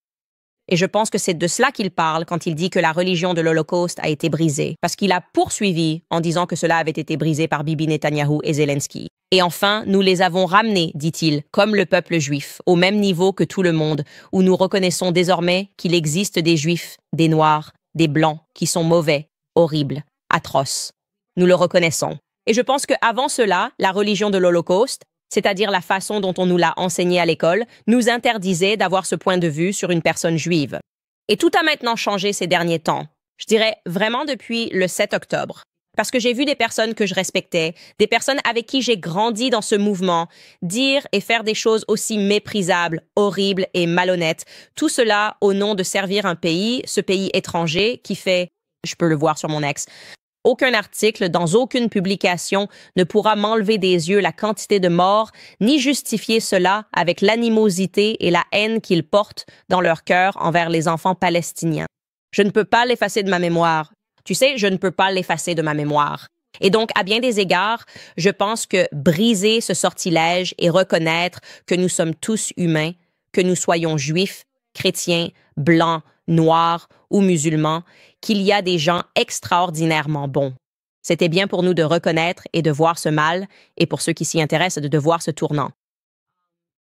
S1: Et je pense que c'est de cela qu'il parle quand il dit que la religion de l'Holocauste a été brisée, parce qu'il a poursuivi en disant que cela avait été brisé par Bibi Netanyahou et Zelensky. Et enfin, nous les avons ramenés, dit-il, comme le peuple juif, au même niveau que tout le monde, où nous reconnaissons désormais qu'il existe des Juifs, des Noirs, des Blancs, qui sont mauvais, horribles, atroces. Nous le reconnaissons. Et je pense qu'avant cela, la religion de l'Holocauste, c'est-à-dire la façon dont on nous l'a enseigné à l'école, nous interdisait d'avoir ce point de vue sur une personne juive. Et tout a maintenant changé ces derniers temps. Je dirais vraiment depuis le 7 octobre. Parce que j'ai vu des personnes que je respectais, des personnes avec qui j'ai grandi dans ce mouvement, dire et faire des choses aussi méprisables, horribles et malhonnêtes. Tout cela au nom de servir un pays, ce pays étranger qui fait, je peux le voir sur mon ex, aucun article, dans aucune publication, ne pourra m'enlever des yeux la quantité de morts, ni justifier cela avec l'animosité et la haine qu'ils portent dans leur cœur envers les enfants palestiniens. Je ne peux pas l'effacer de ma mémoire. Tu sais, je ne peux pas l'effacer de ma mémoire. Et donc, à bien des égards, je pense que briser ce sortilège et reconnaître que nous sommes tous humains, que nous soyons juifs, chrétiens, blancs, noirs ou musulmans, qu'il y a des gens extraordinairement bons. C'était bien pour nous de reconnaître et de voir ce mal, et pour ceux qui s'y intéressent, de voir ce tournant.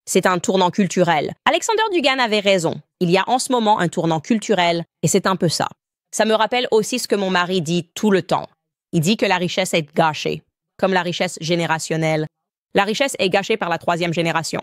S1: C'est un tournant culturel. Alexander Dugin avait raison. Il y a en ce moment un tournant culturel, et c'est un peu ça. Ça me rappelle aussi ce que mon mari dit tout le temps. Il dit que la richesse est gâchée, comme la richesse générationnelle. La richesse est gâchée par la 3e génération.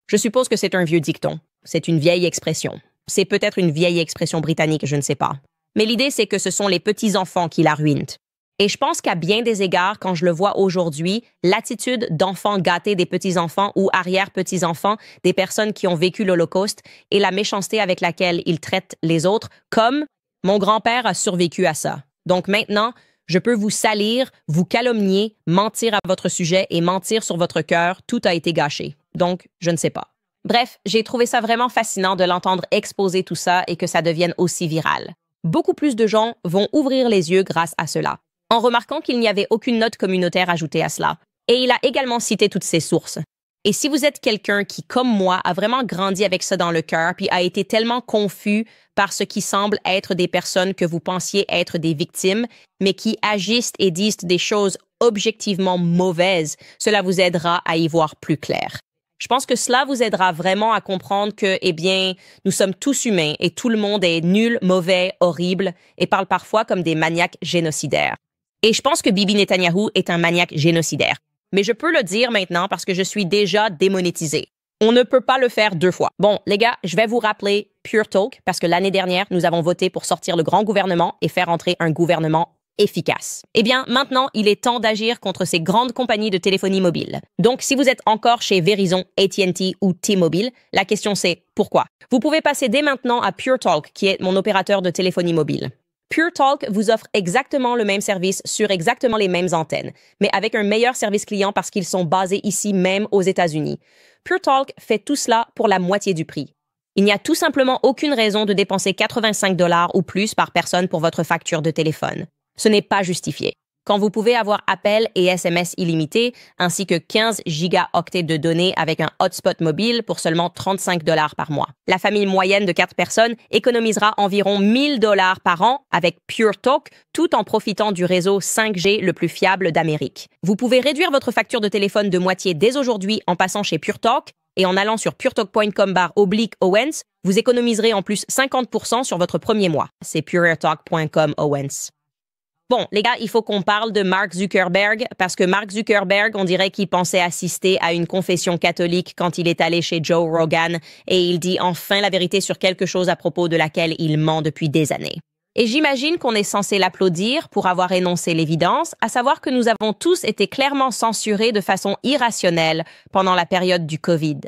S1: Je suppose que c'est un vieux dicton. C'est une vieille expression. C'est peut-être une vieille expression britannique, je ne sais pas. Mais l'idée, c'est que ce sont les petits-enfants qui la ruinent. Et je pense qu'à bien des égards, quand je le vois aujourd'hui, l'attitude d'enfants gâtés des petits-enfants ou arrière-petits-enfants des personnes qui ont vécu l'Holocauste et la méchanceté avec laquelle ils traitent les autres, comme mon grand-père a survécu à ça. Donc maintenant, je peux vous salir, vous calomnier, mentir à votre sujet et mentir sur votre cœur, tout a été gâché. Donc, je ne sais pas. Bref, j'ai trouvé ça vraiment fascinant de l'entendre exposer tout ça et que ça devienne aussi viral. Beaucoup plus de gens vont ouvrir les yeux grâce à cela, en remarquant qu'il n'y avait aucune note communautaire ajoutée à cela. Et il a également cité toutes ses sources. Et si vous êtes quelqu'un qui, comme moi, a vraiment grandi avec ça dans le cœur, puis a été tellement confus par ce qui semble être des personnes que vous pensiez être des victimes, mais qui agissent et disent des choses objectivement mauvaises, cela vous aidera à y voir plus clair. Je pense que cela vous aidera vraiment à comprendre que, eh bien, nous sommes tous humains et tout le monde est nul, mauvais, horrible et parle parfois comme des maniaques génocidaires. Et je pense que Bibi Netanyahou est un maniaque génocidaire. Mais je peux le dire maintenant parce que je suis déjà démonétisé. On ne peut pas le faire deux fois. Bon, les gars, je vais vous rappeler Pure Talk parce que l'année dernière, nous avons voté pour sortir le grand gouvernement et faire entrer un gouvernement efficace. Eh bien, maintenant, il est temps d'agir contre ces grandes compagnies de téléphonie mobile. Donc, si vous êtes encore chez Verizon, AT&T ou T-Mobile, la question c'est pourquoi? Vous pouvez passer dès maintenant à Pure Talk, qui est mon opérateur de téléphonie mobile. Pure Talk vous offre exactement le même service sur exactement les mêmes antennes, mais avec un meilleur service client parce qu'ils sont basés ici même aux États-Unis. Pure Talk fait tout cela pour la moitié du prix. Il n'y a tout simplement aucune raison de dépenser 85 $ ou plus par personne pour votre facture de téléphone. Ce n'est pas justifié. Quand vous pouvez avoir appels et SMS illimités, ainsi que 15 gigaoctets de données avec un hotspot mobile pour seulement 35 $ par mois. La famille moyenne de 4 personnes économisera environ 1000 $ par an avec Pure Talk, tout en profitant du réseau 5G le plus fiable d'Amérique. Vous pouvez réduire votre facture de téléphone de moitié dès aujourd'hui en passant chez Pure Talk et en allant sur puretalk.com/Owens, vous économiserez en plus 50% sur votre premier mois. C'est puretalk.com Owens. Bon, les gars, il faut qu'on parle de Mark Zuckerberg, parce que Mark Zuckerberg, on dirait qu'il pensait assister à une confession catholique quand il est allé chez Joe Rogan et il dit enfin la vérité sur quelque chose à propos de laquelle il ment depuis des années. Et j'imagine qu'on est censé l'applaudir pour avoir énoncé l'évidence, à savoir que nous avons tous été clairement censurés de façon irrationnelle pendant la période du COVID.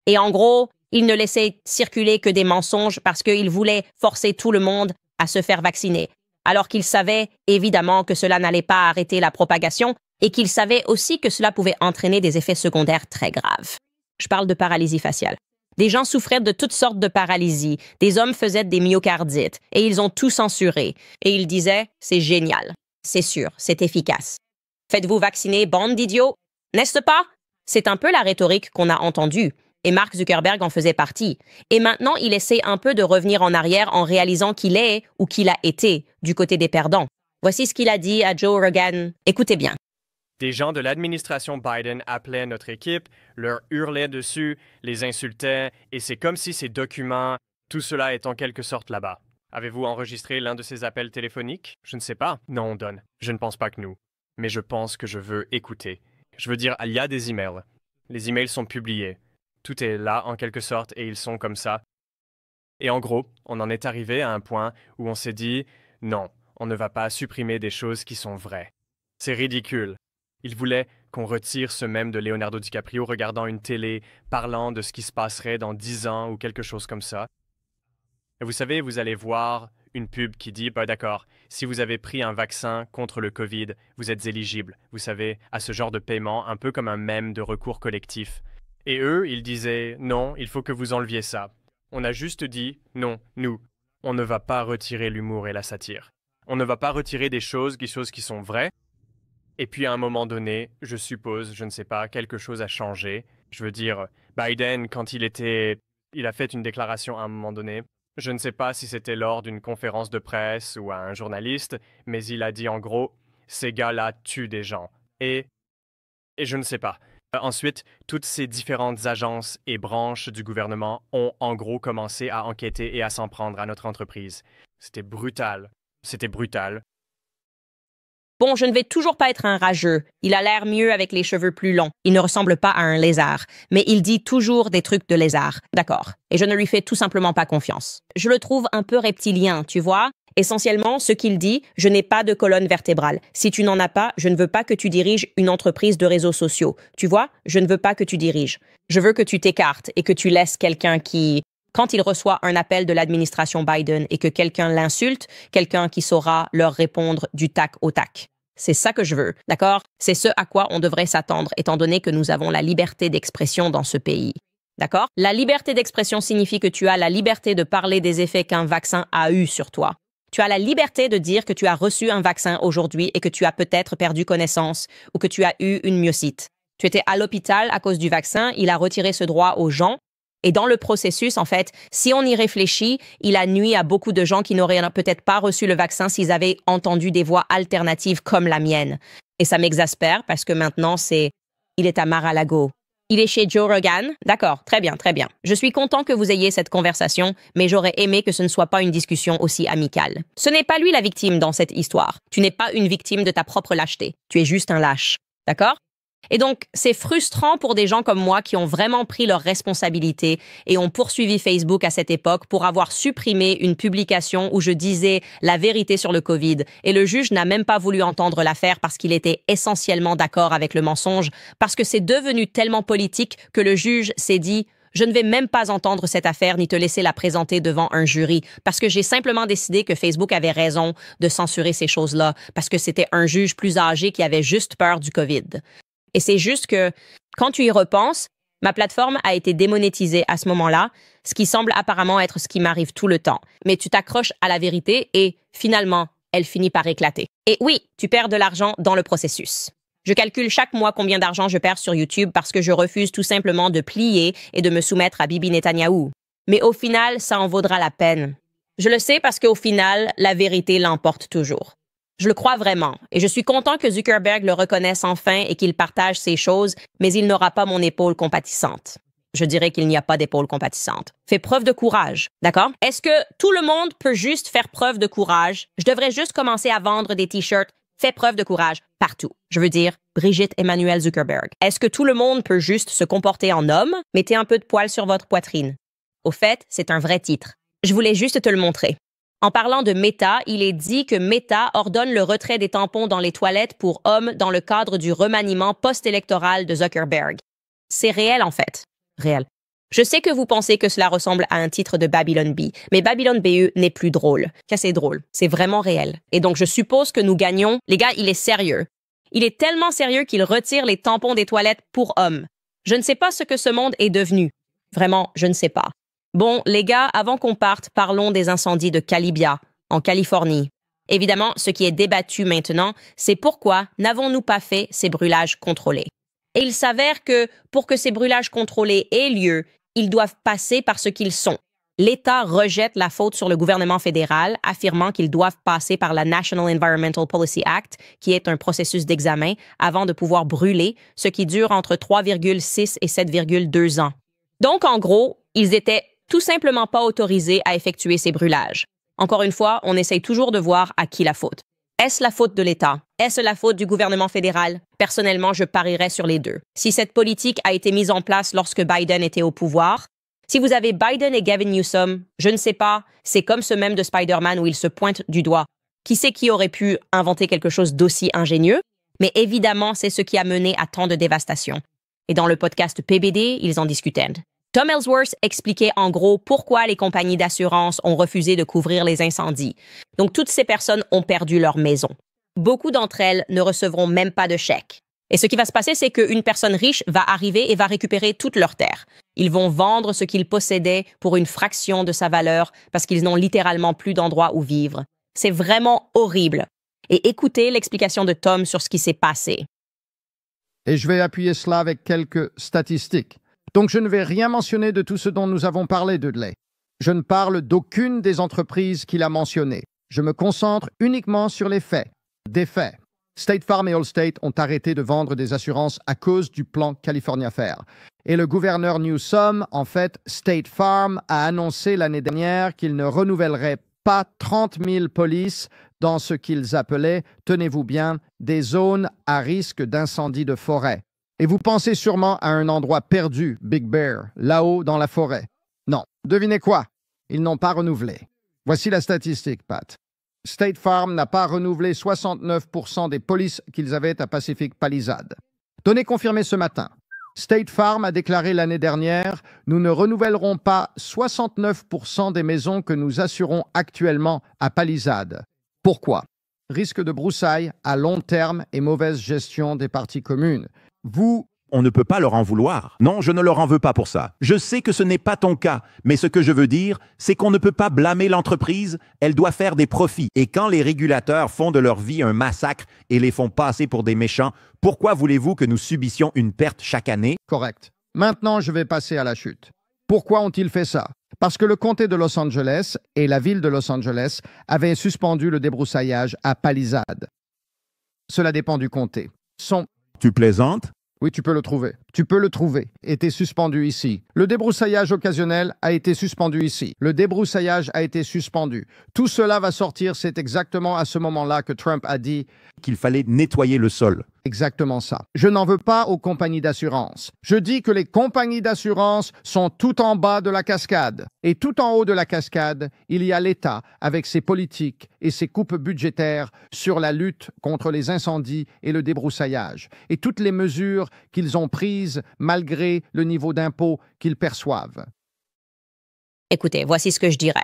S1: Et en gros, il ne laissait circuler que des mensonges parce qu'il voulait forcer tout le monde à se faire vacciner. Alors qu'il savait évidemment que cela n'allait pas arrêter la propagation et qu'il savait aussi que cela pouvait entraîner des effets secondaires très graves. Je parle de paralysie faciale. Des gens souffraient de toutes sortes de paralysies, des hommes faisaient des myocardites et ils ont tout censuré. Et ils disaient « c'est génial, c'est sûr, c'est efficace. Faites-vous vacciner, bande d'idiots, n'est-ce pas ?» C'est un peu la rhétorique qu'on a entendue. Et Mark Zuckerberg en faisait partie. Et maintenant, il essaie un peu de revenir en arrière en réalisant qu'il est, ou qu'il a été, du côté des perdants. Voici ce qu'il a dit à Joe Rogan. Écoutez bien.
S3: Des gens de l'administration Biden appelaient notre équipe, leur hurlaient dessus, les insultaient, et c'est comme si ces documents, tout cela est en quelque sorte là-bas. Avez-vous enregistré l'un de ces appels téléphoniques? Je ne sais pas. Non, Don. Je ne pense pas que nous. Mais je pense que je veux écouter. Je veux dire, il y a des emails. Les emails sont publiés. Tout est là, en quelque sorte, et ils sont comme ça. Et en gros, on en est arrivé à un point où on s'est dit « Non, on ne va pas supprimer des choses qui sont vraies. C'est ridicule. » Il voulait qu'on retire ce mème de Leonardo DiCaprio regardant une télé, parlant de ce qui se passerait dans 10 ans ou quelque chose comme ça. Et vous savez, vous allez voir une pub qui dit « D'accord, si vous avez pris un vaccin contre le Covid, vous êtes éligible, vous savez, à ce genre de paiement, un peu comme un mème de recours collectif. » Et eux, ils disaient « Non, il faut que vous enleviez ça. » On a juste dit « Non, nous, on ne va pas retirer l'humour et la satire. On ne va pas retirer des choses qui sont vraies. » Et puis à un moment donné, je suppose, je ne sais pas, quelque chose a changé. Je veux dire, Biden, quand il a fait une déclaration à un moment donné. Je ne sais pas si c'était lors d'une conférence de presse ou à un journaliste, mais il a dit en gros « Ces gars-là tuent des gens. » Et je ne sais pas. Ensuite, toutes ces différentes agences et branches du gouvernement ont en gros commencé à enquêter et à s'en prendre à notre entreprise. C'était brutal. C'était brutal.
S1: Bon, je ne vais toujours pas être un rageux. Il a l'air mieux avec les cheveux plus longs. Il ne ressemble pas à un lézard. Mais il dit toujours des trucs de lézard. D'accord. Et je ne lui fais tout simplement pas confiance. Je le trouve un peu reptilien, tu vois? Essentiellement, ce qu'il dit, je n'ai pas de colonne vertébrale. Si tu n'en as pas, je ne veux pas que tu diriges une entreprise de réseaux sociaux. Tu vois? Je ne veux pas que tu diriges. Je veux que tu t'écartes et que tu laisses quelqu'un qui... Quand il reçoit un appel de l'administration Biden et que quelqu'un l'insulte, quelqu'un qui saura leur répondre du tac au tac. C'est ça que je veux, d'accord? C'est ce à quoi on devrait s'attendre, étant donné que nous avons la liberté d'expression dans ce pays. D'accord? La liberté d'expression signifie que tu as la liberté de parler des effets qu'un vaccin a eu sur toi. Tu as la liberté de dire que tu as reçu un vaccin aujourd'hui et que tu as peut-être perdu connaissance ou que tu as eu une myocite. Tu étais à l'hôpital à cause du vaccin, il a retiré ce droit aux gens. Et dans le processus, en fait, si on y réfléchit, il a nui à beaucoup de gens qui n'auraient peut-être pas reçu le vaccin s'ils avaient entendu des voix alternatives comme la mienne. Et ça m'exaspère parce que maintenant, il est à Mar-a-Lago. Il est chez Joe Rogan? D'accord, très bien, très bien. Je suis content que vous ayez cette conversation, mais j'aurais aimé que ce ne soit pas une discussion aussi amicale. Ce n'est pas lui la victime dans cette histoire. Tu n'es pas une victime de ta propre lâcheté. Tu es juste un lâche. D'accord? Et donc, c'est frustrant pour des gens comme moi qui ont vraiment pris leurs responsabilités et ont poursuivi Facebook à cette époque pour avoir supprimé une publication où je disais la vérité sur le COVID. Et le juge n'a même pas voulu entendre l'affaire parce qu'il était essentiellement d'accord avec le mensonge, parce que c'est devenu tellement politique que le juge s'est dit « Je ne vais même pas entendre cette affaire ni te laisser la présenter devant un jury parce que j'ai simplement décidé que Facebook avait raison de censurer ces choses-là parce que c'était un juge plus âgé qui avait juste peur du COVID. » Et c'est juste que, quand tu y repenses, ma plateforme a été démonétisée à ce moment-là, ce qui semble apparemment être ce qui m'arrive tout le temps. Mais tu t'accroches à la vérité et, finalement, elle finit par éclater. Et oui, tu perds de l'argent dans le processus. Je calcule chaque mois combien d'argent je perds sur YouTube parce que je refuse tout simplement de plier et de me soumettre à Bibi Netanyahou. Mais au final, ça en vaudra la peine. Je le sais parce qu'au final, la vérité l'emporte toujours. Je le crois vraiment, et je suis content que Zuckerberg le reconnaisse enfin et qu'il partage ces choses, mais il n'aura pas mon épaule compatissante. Je dirais qu'il n'y a pas d'épaule compatissante. Fais preuve de courage, d'accord? Est-ce que tout le monde peut juste faire preuve de courage? Je devrais juste commencer à vendre des t-shirts « Fais preuve de courage » partout. Je veux dire, Brigitte Emmanuel Zuckerberg. Est-ce que tout le monde peut juste se comporter en homme? Mettez un peu de poil sur votre poitrine. Au fait, c'est un vrai titre. Je voulais juste te le montrer. En parlant de Meta, il est dit que Meta ordonne le retrait des tampons dans les toilettes pour hommes dans le cadre du remaniement post-électoral de Zuckerberg. C'est réel, en fait. Réel. Je sais que vous pensez que cela ressemble à un titre de Babylon Bee, mais Babylon BE n'est plus drôle. Ça, c'est drôle. C'est vraiment réel. Et donc, je suppose que nous gagnons. Les gars, il est sérieux. Il est tellement sérieux qu'il retire les tampons des toilettes pour hommes. Je ne sais pas ce que ce monde est devenu. Vraiment, je ne sais pas. Bon, les gars, avant qu'on parte, parlons des incendies de Calibia, en Californie. Évidemment, ce qui est débattu maintenant, c'est pourquoi n'avons-nous pas fait ces brûlages contrôlés. Et il s'avère que, pour que ces brûlages contrôlés aient lieu, ils doivent passer par ce qu'ils sont. L'État rejette la faute sur le gouvernement fédéral, affirmant qu'ils doivent passer par la National Environmental Policy Act, qui est un processus d'examen, avant de pouvoir brûler, ce qui dure entre 3,6 et 7,2 ans. Donc, en gros, ils étaient tout simplement pas autorisés à effectuer ces brûlages. Encore une fois, on essaye toujours de voir à qui la faute. Est-ce la faute de l'État? Est-ce la faute du gouvernement fédéral? Personnellement, je parierais sur les deux. Si cette politique a été mise en place lorsque Biden était au pouvoir, si vous avez Biden et Gavin Newsom, je ne sais pas, c'est comme ce mème de Spider-Man où il se pointe du doigt. Qui sait qui aurait pu inventer quelque chose d'aussi ingénieux? Mais évidemment, c'est ce qui a mené à tant de dévastation. Et dans le podcast PBD, ils en discutaient. Tom Ellsworth expliquait en gros pourquoi les compagnies d'assurance ont refusé de couvrir les incendies. Donc, toutes ces personnes ont perdu leur maison. Beaucoup d'entre elles ne recevront même pas de chèque. Et ce qui va se passer, c'est qu'une personne riche va arriver et va récupérer toutes leurs terres. Ils vont vendre ce qu'ils possédaient pour une fraction de sa valeur parce qu'ils n'ont littéralement plus d'endroit où vivre. C'est vraiment horrible. Et écoutez l'explication de Tom sur ce qui s'est passé.
S4: Et je vais appuyer cela avec quelques statistiques. Donc, je ne vais rien mentionner de tout ce dont nous avons parlé, Dudley. Je ne parle d'aucune des entreprises qu'il a mentionnées. Je me concentre uniquement sur les faits. Des faits. State Farm et Allstate ont arrêté de vendre des assurances à cause du plan California Fair. Et le gouverneur Newsom, en fait, State Farm, a annoncé l'année dernière qu'il ne renouvellerait pas 30 000 polices dans ce qu'ils appelaient, tenez-vous bien, des zones à risque d'incendie de forêt. Et vous pensez sûrement à un endroit perdu, Big Bear, là-haut dans la forêt. Non. Devinez quoi? Ils n'ont pas renouvelé. Voici la statistique, Pat. State Farm n'a pas renouvelé 69% des polices qu'ils avaient à Pacific Palisades. Données confirmées ce matin. State Farm a déclaré l'année dernière « Nous ne renouvellerons pas 69% des maisons que nous assurons actuellement à Palisades. » Pourquoi? Risque de broussailles à long terme et mauvaise gestion des parties communes.
S5: On ne peut pas leur en vouloir. Non, je ne leur en veux pas pour ça. Je sais que ce n'est pas ton cas, mais ce que je veux dire, c'est qu'on ne peut pas blâmer l'entreprise, elle doit faire des profits. Et quand les régulateurs font de leur vie un massacre et les font passer pour des méchants, pourquoi voulez-vous que nous subissions une perte chaque année?
S4: Correct. Maintenant, je vais passer à la chute. Pourquoi ont-ils fait ça? Parce que le comté de Los Angeles et la ville de Los Angeles avaient suspendu le débroussaillage à Palisades. Cela dépend du comté.
S5: Tu plaisantes?
S4: Oui, tu peux le trouver. Tu peux le trouver. Était suspendu ici. Le débroussaillage occasionnel a été suspendu ici. Le débroussaillage a été suspendu. Tout cela va sortir. C'est exactement à ce moment-là que Trump a dit
S5: qu'il fallait nettoyer le sol.
S4: exactement ça. Je n'en veux pas aux compagnies d'assurance. Je dis que les compagnies d'assurance sont tout en bas de la cascade. Et tout en haut de la cascade, il y a l'État avec ses politiques et ses coupes budgétaires sur la lutte contre les incendies et le débroussaillage. Et toutes les mesures qu'ils ont prises malgré le niveau d'impôt qu'ils perçoivent.
S1: Écoutez, voici ce que je dirais.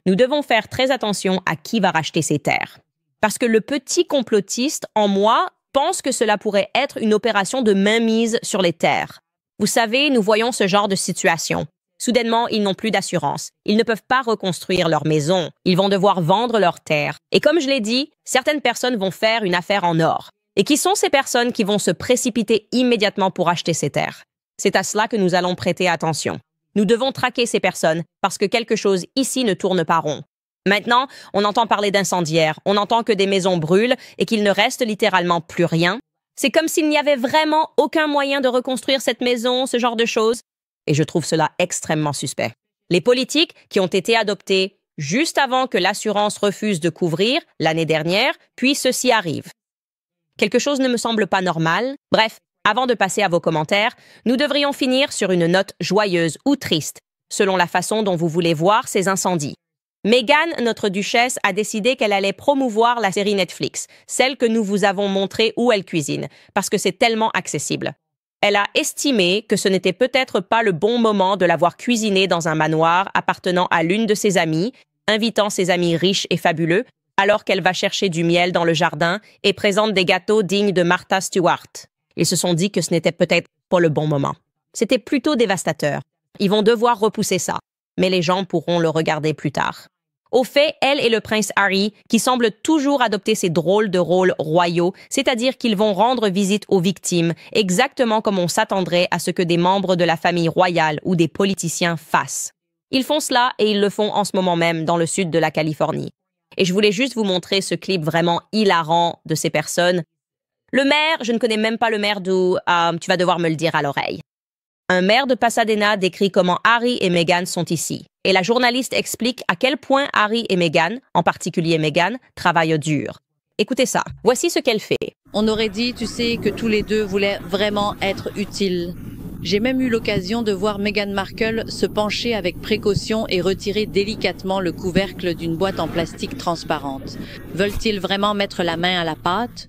S1: Nous devons faire très attention à qui va racheter ces terres. Parce que le petit complotiste en moi pense que cela pourrait être une opération de mainmise sur les terres. Vous savez, nous voyons ce genre de situation. Soudainement, ils n'ont plus d'assurance. Ils ne peuvent pas reconstruire leur maison. Ils vont devoir vendre leurs terres. Et comme je l'ai dit, certaines personnes vont faire une affaire en or. Et qui sont ces personnes qui vont se précipiter immédiatement pour acheter ces terres? C'est à cela que nous allons prêter attention. Nous devons traquer ces personnes parce que quelque chose ici ne tourne pas rond. Maintenant, on entend parler d'incendiaires, on entend que des maisons brûlent et qu'il ne reste littéralement plus rien. C'est comme s'il n'y avait vraiment aucun moyen de reconstruire cette maison, ce genre de choses. Et je trouve cela extrêmement suspect. Les politiques qui ont été adoptées juste avant que l'assurance refuse de couvrir l'année dernière, puis ceci arrive. Quelque chose ne me semble pas normal. Bref, avant de passer à vos commentaires, nous devrions finir sur une note joyeuse ou triste, selon la façon dont vous voulez voir ces incendies. Meghan, notre duchesse, a décidé qu'elle allait promouvoir la série Netflix, celle que nous vous avons montrée où elle cuisine, parce que c'est tellement accessible. Elle a estimé que ce n'était peut-être pas le bon moment de la voir cuisiner dans un manoir appartenant à l'une de ses amies, invitant ses amis riches et fabuleux, alors qu'elle va chercher du miel dans le jardin et présente des gâteaux dignes de Martha Stewart. Ils se sont dit que ce n'était peut-être pas le bon moment. C'était plutôt dévastateur. Ils vont devoir repousser ça, mais les gens pourront le regarder plus tard. Au fait, elle et le prince Harry, qui semblent toujours adopter ces drôles de rôles royaux, c'est-à-dire qu'ils vont rendre visite aux victimes, exactement comme on s'attendrait à ce que des membres de la famille royale ou des politiciens fassent. Ils font cela et ils le font en ce moment même dans le sud de la Californie. Et je voulais juste vous montrer ce clip vraiment hilarant de ces personnes. Le maire, je ne connais même pas le maire d'où, tu vas devoir me le dire à l'oreille. Un maire de Pasadena décrit comment Harry et Meghan sont ici. Et la journaliste explique à quel point Harry et Meghan, en particulier Meghan, travaillent dur. Écoutez ça. Voici ce qu'elle fait.
S6: On aurait dit, tu sais, que tous les deux voulaient vraiment être utiles. J'ai même eu l'occasion de voir Meghan Markle se pencher avec précaution et retirer délicatement le couvercle d'une boîte en plastique transparente. Veulent-ils vraiment mettre la main à la pâte?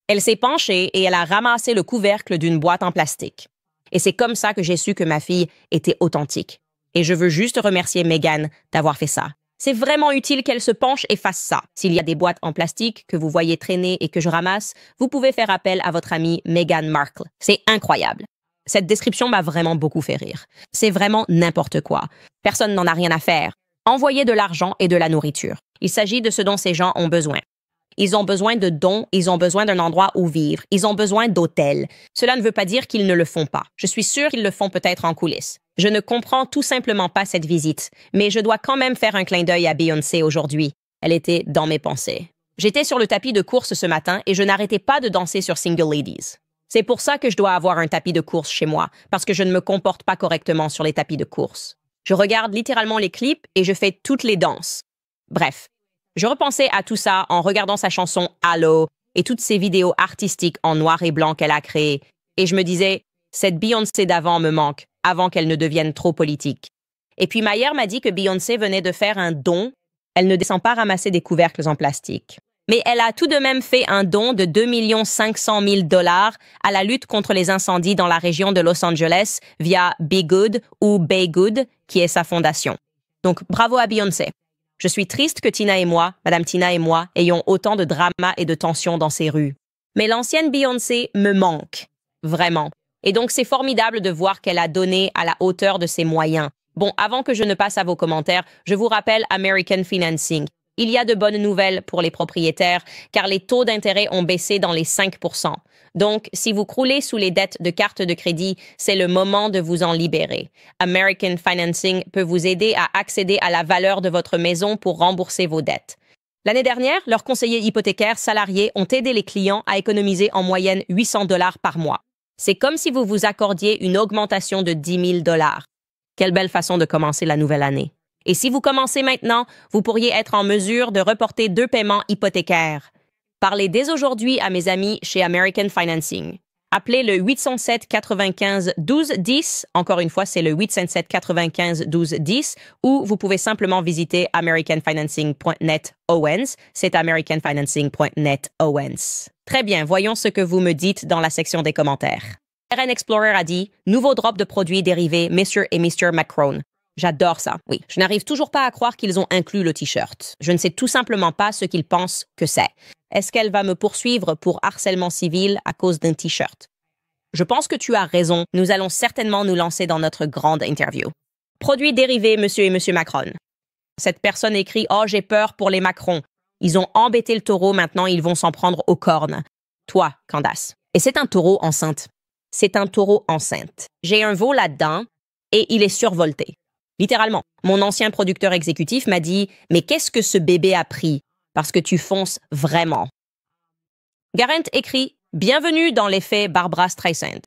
S1: Elle s'est penchée et elle a ramassé le couvercle d'une boîte en plastique. Et c'est comme ça que j'ai su que ma fille était authentique. Et je veux juste remercier Meghan d'avoir fait ça. C'est vraiment utile qu'elle se penche et fasse ça. S'il y a des boîtes en plastique que vous voyez traîner et que je ramasse, vous pouvez faire appel à votre amie Meghan Markle. C'est incroyable. Cette description m'a vraiment beaucoup fait rire. C'est vraiment n'importe quoi. Personne n'en a rien à faire. Envoyez de l'argent et de la nourriture. Il s'agit de ce dont ces gens ont besoin. Ils ont besoin de dons, ils ont besoin d'un endroit où vivre, ils ont besoin d'hôtels. Cela ne veut pas dire qu'ils ne le font pas. Je suis sûre qu'ils le font peut-être en coulisses. Je ne comprends tout simplement pas cette visite, mais je dois quand même faire un clin d'œil à Beyoncé aujourd'hui. Elle était dans mes pensées. J'étais sur le tapis de course ce matin et je n'arrêtais pas de danser sur Single Ladies. C'est pour ça que je dois avoir un tapis de course chez moi, parce que je ne me comporte pas correctement sur les tapis de course. Je regarde littéralement les clips et je fais toutes les danses. Bref. Je repensais à tout ça en regardant sa chanson « Allo » et toutes ces vidéos artistiques en noir et blanc qu'elle a créées. Et je me disais, cette Beyoncé d'avant me manque, avant qu'elle ne devienne trop politique. Et puis Mayer m'a dit que Beyoncé venait de faire un don. Elle ne descend pas ramasser des couvercles en plastique. Mais elle a tout de même fait un don de 2 500 000 $ à la lutte contre les incendies dans la région de Los Angeles via Be Good ou Bay Good, qui est sa fondation. Donc bravo à Beyoncé. Je suis triste que Tina et moi, Madame Tina et moi, ayons autant de drama et de tension dans ces rues. Mais l'ancienne Beyoncé me manque. Vraiment. Et donc, c'est formidable de voir qu'elle a donné à la hauteur de ses moyens. Bon, avant que je ne passe à vos commentaires, je vous rappelle American Financing. Il y a de bonnes nouvelles pour les propriétaires, car les taux d'intérêt ont baissé dans les 5%. Donc, si vous croulez sous les dettes de carte de crédit, c'est le moment de vous en libérer. American Financing peut vous aider à accéder à la valeur de votre maison pour rembourser vos dettes. L'année dernière, leurs conseillers hypothécaires salariés ont aidé les clients à économiser en moyenne 800 $ par mois. C'est comme si vous vous accordiez une augmentation de 10 000 $. Quelle belle façon de commencer la nouvelle année. Et si vous commencez maintenant, vous pourriez être en mesure de reporter 2 paiements hypothécaires. Parlez dès aujourd'hui à mes amis chez American Financing. Appelez le 807 95 12 10. Encore une fois, c'est le 807 95 12 10. Ou vous pouvez simplement visiter americanfinancing.net Owens. C'est americanfinancing.net Owens. Très bien, voyons ce que vous me dites dans la section des commentaires. RN Explorer a dit « Nouveau drop de produits dérivés Mr. et Mr. Macron ». J'adore ça, oui. Je n'arrive toujours pas à croire qu'ils ont inclus le T-shirt. Je ne sais tout simplement pas ce qu'ils pensent que c'est. Est-ce qu'elle va me poursuivre pour harcèlement civil à cause d'un T-shirt? Je pense que tu as raison. Nous allons certainement nous lancer dans notre grande interview. Produits dérivés, monsieur et monsieur Macron. Cette personne écrit « Oh, j'ai peur pour les Macron. Ils ont embêté le taureau, maintenant ils vont s'en prendre aux cornes. » Toi, Candace. Et c'est un taureau enceinte. C'est un taureau enceinte. J'ai un veau là-dedans et il est survolté. Littéralement. Mon ancien producteur exécutif m'a dit « Mais qu'est-ce que ce bébé a pris? Parce que tu fonces vraiment. » Garant écrit « Bienvenue dans l'effet Barbra Streisand. »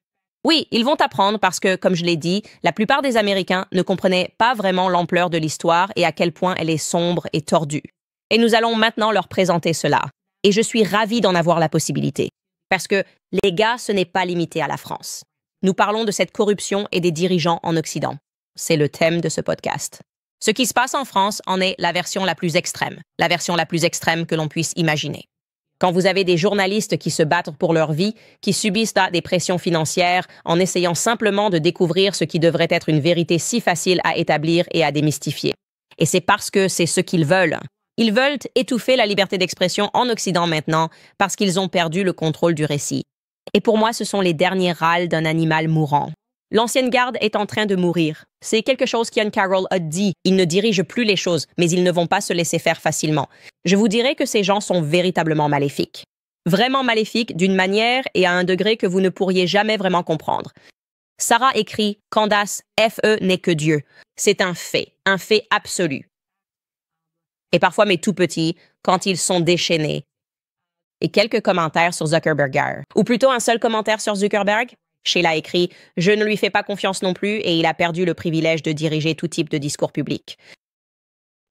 S1: Oui, ils vont apprendre parce que, comme je l'ai dit, la plupart des Américains ne comprenaient pas vraiment l'ampleur de l'histoire et à quel point elle est sombre et tordue. Et nous allons maintenant leur présenter cela. Et je suis ravie d'en avoir la possibilité. Parce que, les gars, ce n'est pas limité à la France. Nous parlons de cette corruption et des dirigeants en Occident. C'est le thème de ce podcast. Ce qui se passe en France en est la version la plus extrême que l'on puisse imaginer. Quand vous avez des journalistes qui se battent pour leur vie, qui subissent des pressions financières en essayant simplement de découvrir ce qui devrait être une vérité si facile à établir et à démystifier. Et c'est parce que c'est ce qu'ils veulent. Ils veulent étouffer la liberté d'expression en Occident maintenant parce qu'ils ont perdu le contrôle du récit. Et pour moi, ce sont les derniers râles d'un animal mourant. L'ancienne garde est en train de mourir. C'est quelque chose qu'Ian Carroll a dit. Ils ne dirigent plus les choses, mais ils ne vont pas se laisser faire facilement. Je vous dirais que ces gens sont véritablement maléfiques. Vraiment maléfiques d'une manière et à un degré que vous ne pourriez jamais vraiment comprendre. Sarah écrit « Candace, F.E. n'est que Dieu. C'est un fait absolu. » Et parfois mes tout petits, quand ils sont déchaînés. Et quelques commentaires sur Zuckerberg. Ou plutôt un seul commentaire sur Zuckerberg. Sheila écrit « Je ne lui fais pas confiance non plus et il a perdu le privilège de diriger tout type de discours public. »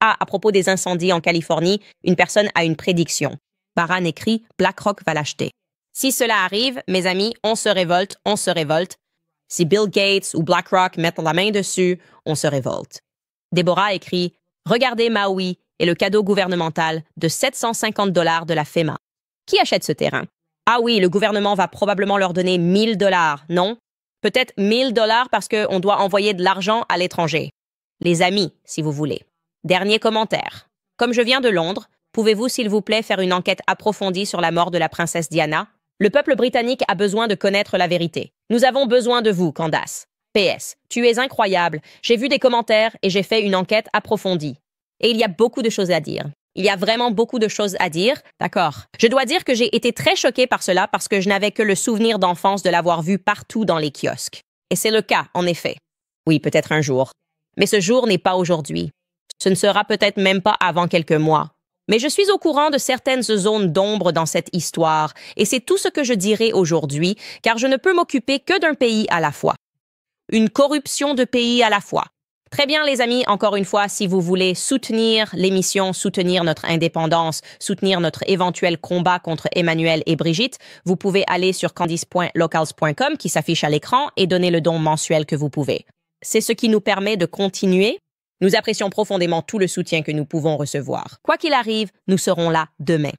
S1: Ah, à propos des incendies en Californie, une personne a une prédiction. Baran écrit « BlackRock va l'acheter. » Si cela arrive, mes amis, on se révolte. Si Bill Gates ou BlackRock mettent la main dessus, on se révolte. Déborah écrit « Regardez Maui et le cadeau gouvernemental de 750 $ de la FEMA. Qui achète ce terrain? Ah oui, le gouvernement va probablement leur donner 1 000 $, non? Peut-être 1 000 $ parce qu'on doit envoyer de l'argent à l'étranger. Les amis, si vous voulez. Dernier commentaire. Comme je viens de Londres, pouvez-vous s'il vous plaît faire une enquête approfondie sur la mort de la princesse Diana? Le peuple britannique a besoin de connaître la vérité. Nous avons besoin de vous, Candace. PS, tu es incroyable. J'ai vu des commentaires et j'ai fait une enquête approfondie. Et il y a beaucoup de choses à dire. Il y a vraiment beaucoup de choses à dire, d'accord. Je dois dire que j'ai été très choquée par cela parce que je n'avais que le souvenir d'enfance de l'avoir vu partout dans les kiosques. Et c'est le cas, en effet. Oui, peut-être un jour. Mais ce jour n'est pas aujourd'hui. Ce ne sera peut-être même pas avant quelques mois. Mais je suis au courant de certaines zones d'ombre dans cette histoire, et c'est tout ce que je dirai aujourd'hui, car je ne peux m'occuper que d'un pays à la fois. Une corruption de pays à la fois. Très bien, les amis, encore une fois, si vous voulez soutenir l'émission, soutenir notre indépendance, soutenir notre éventuel combat contre Emmanuel et Brigitte, vous pouvez aller sur candice.locals.com qui s'affiche à l'écran et donner le don mensuel que vous pouvez. C'est ce qui nous permet de continuer. Nous apprécions profondément tout le soutien que nous pouvons recevoir. Quoi qu'il arrive, nous serons là demain.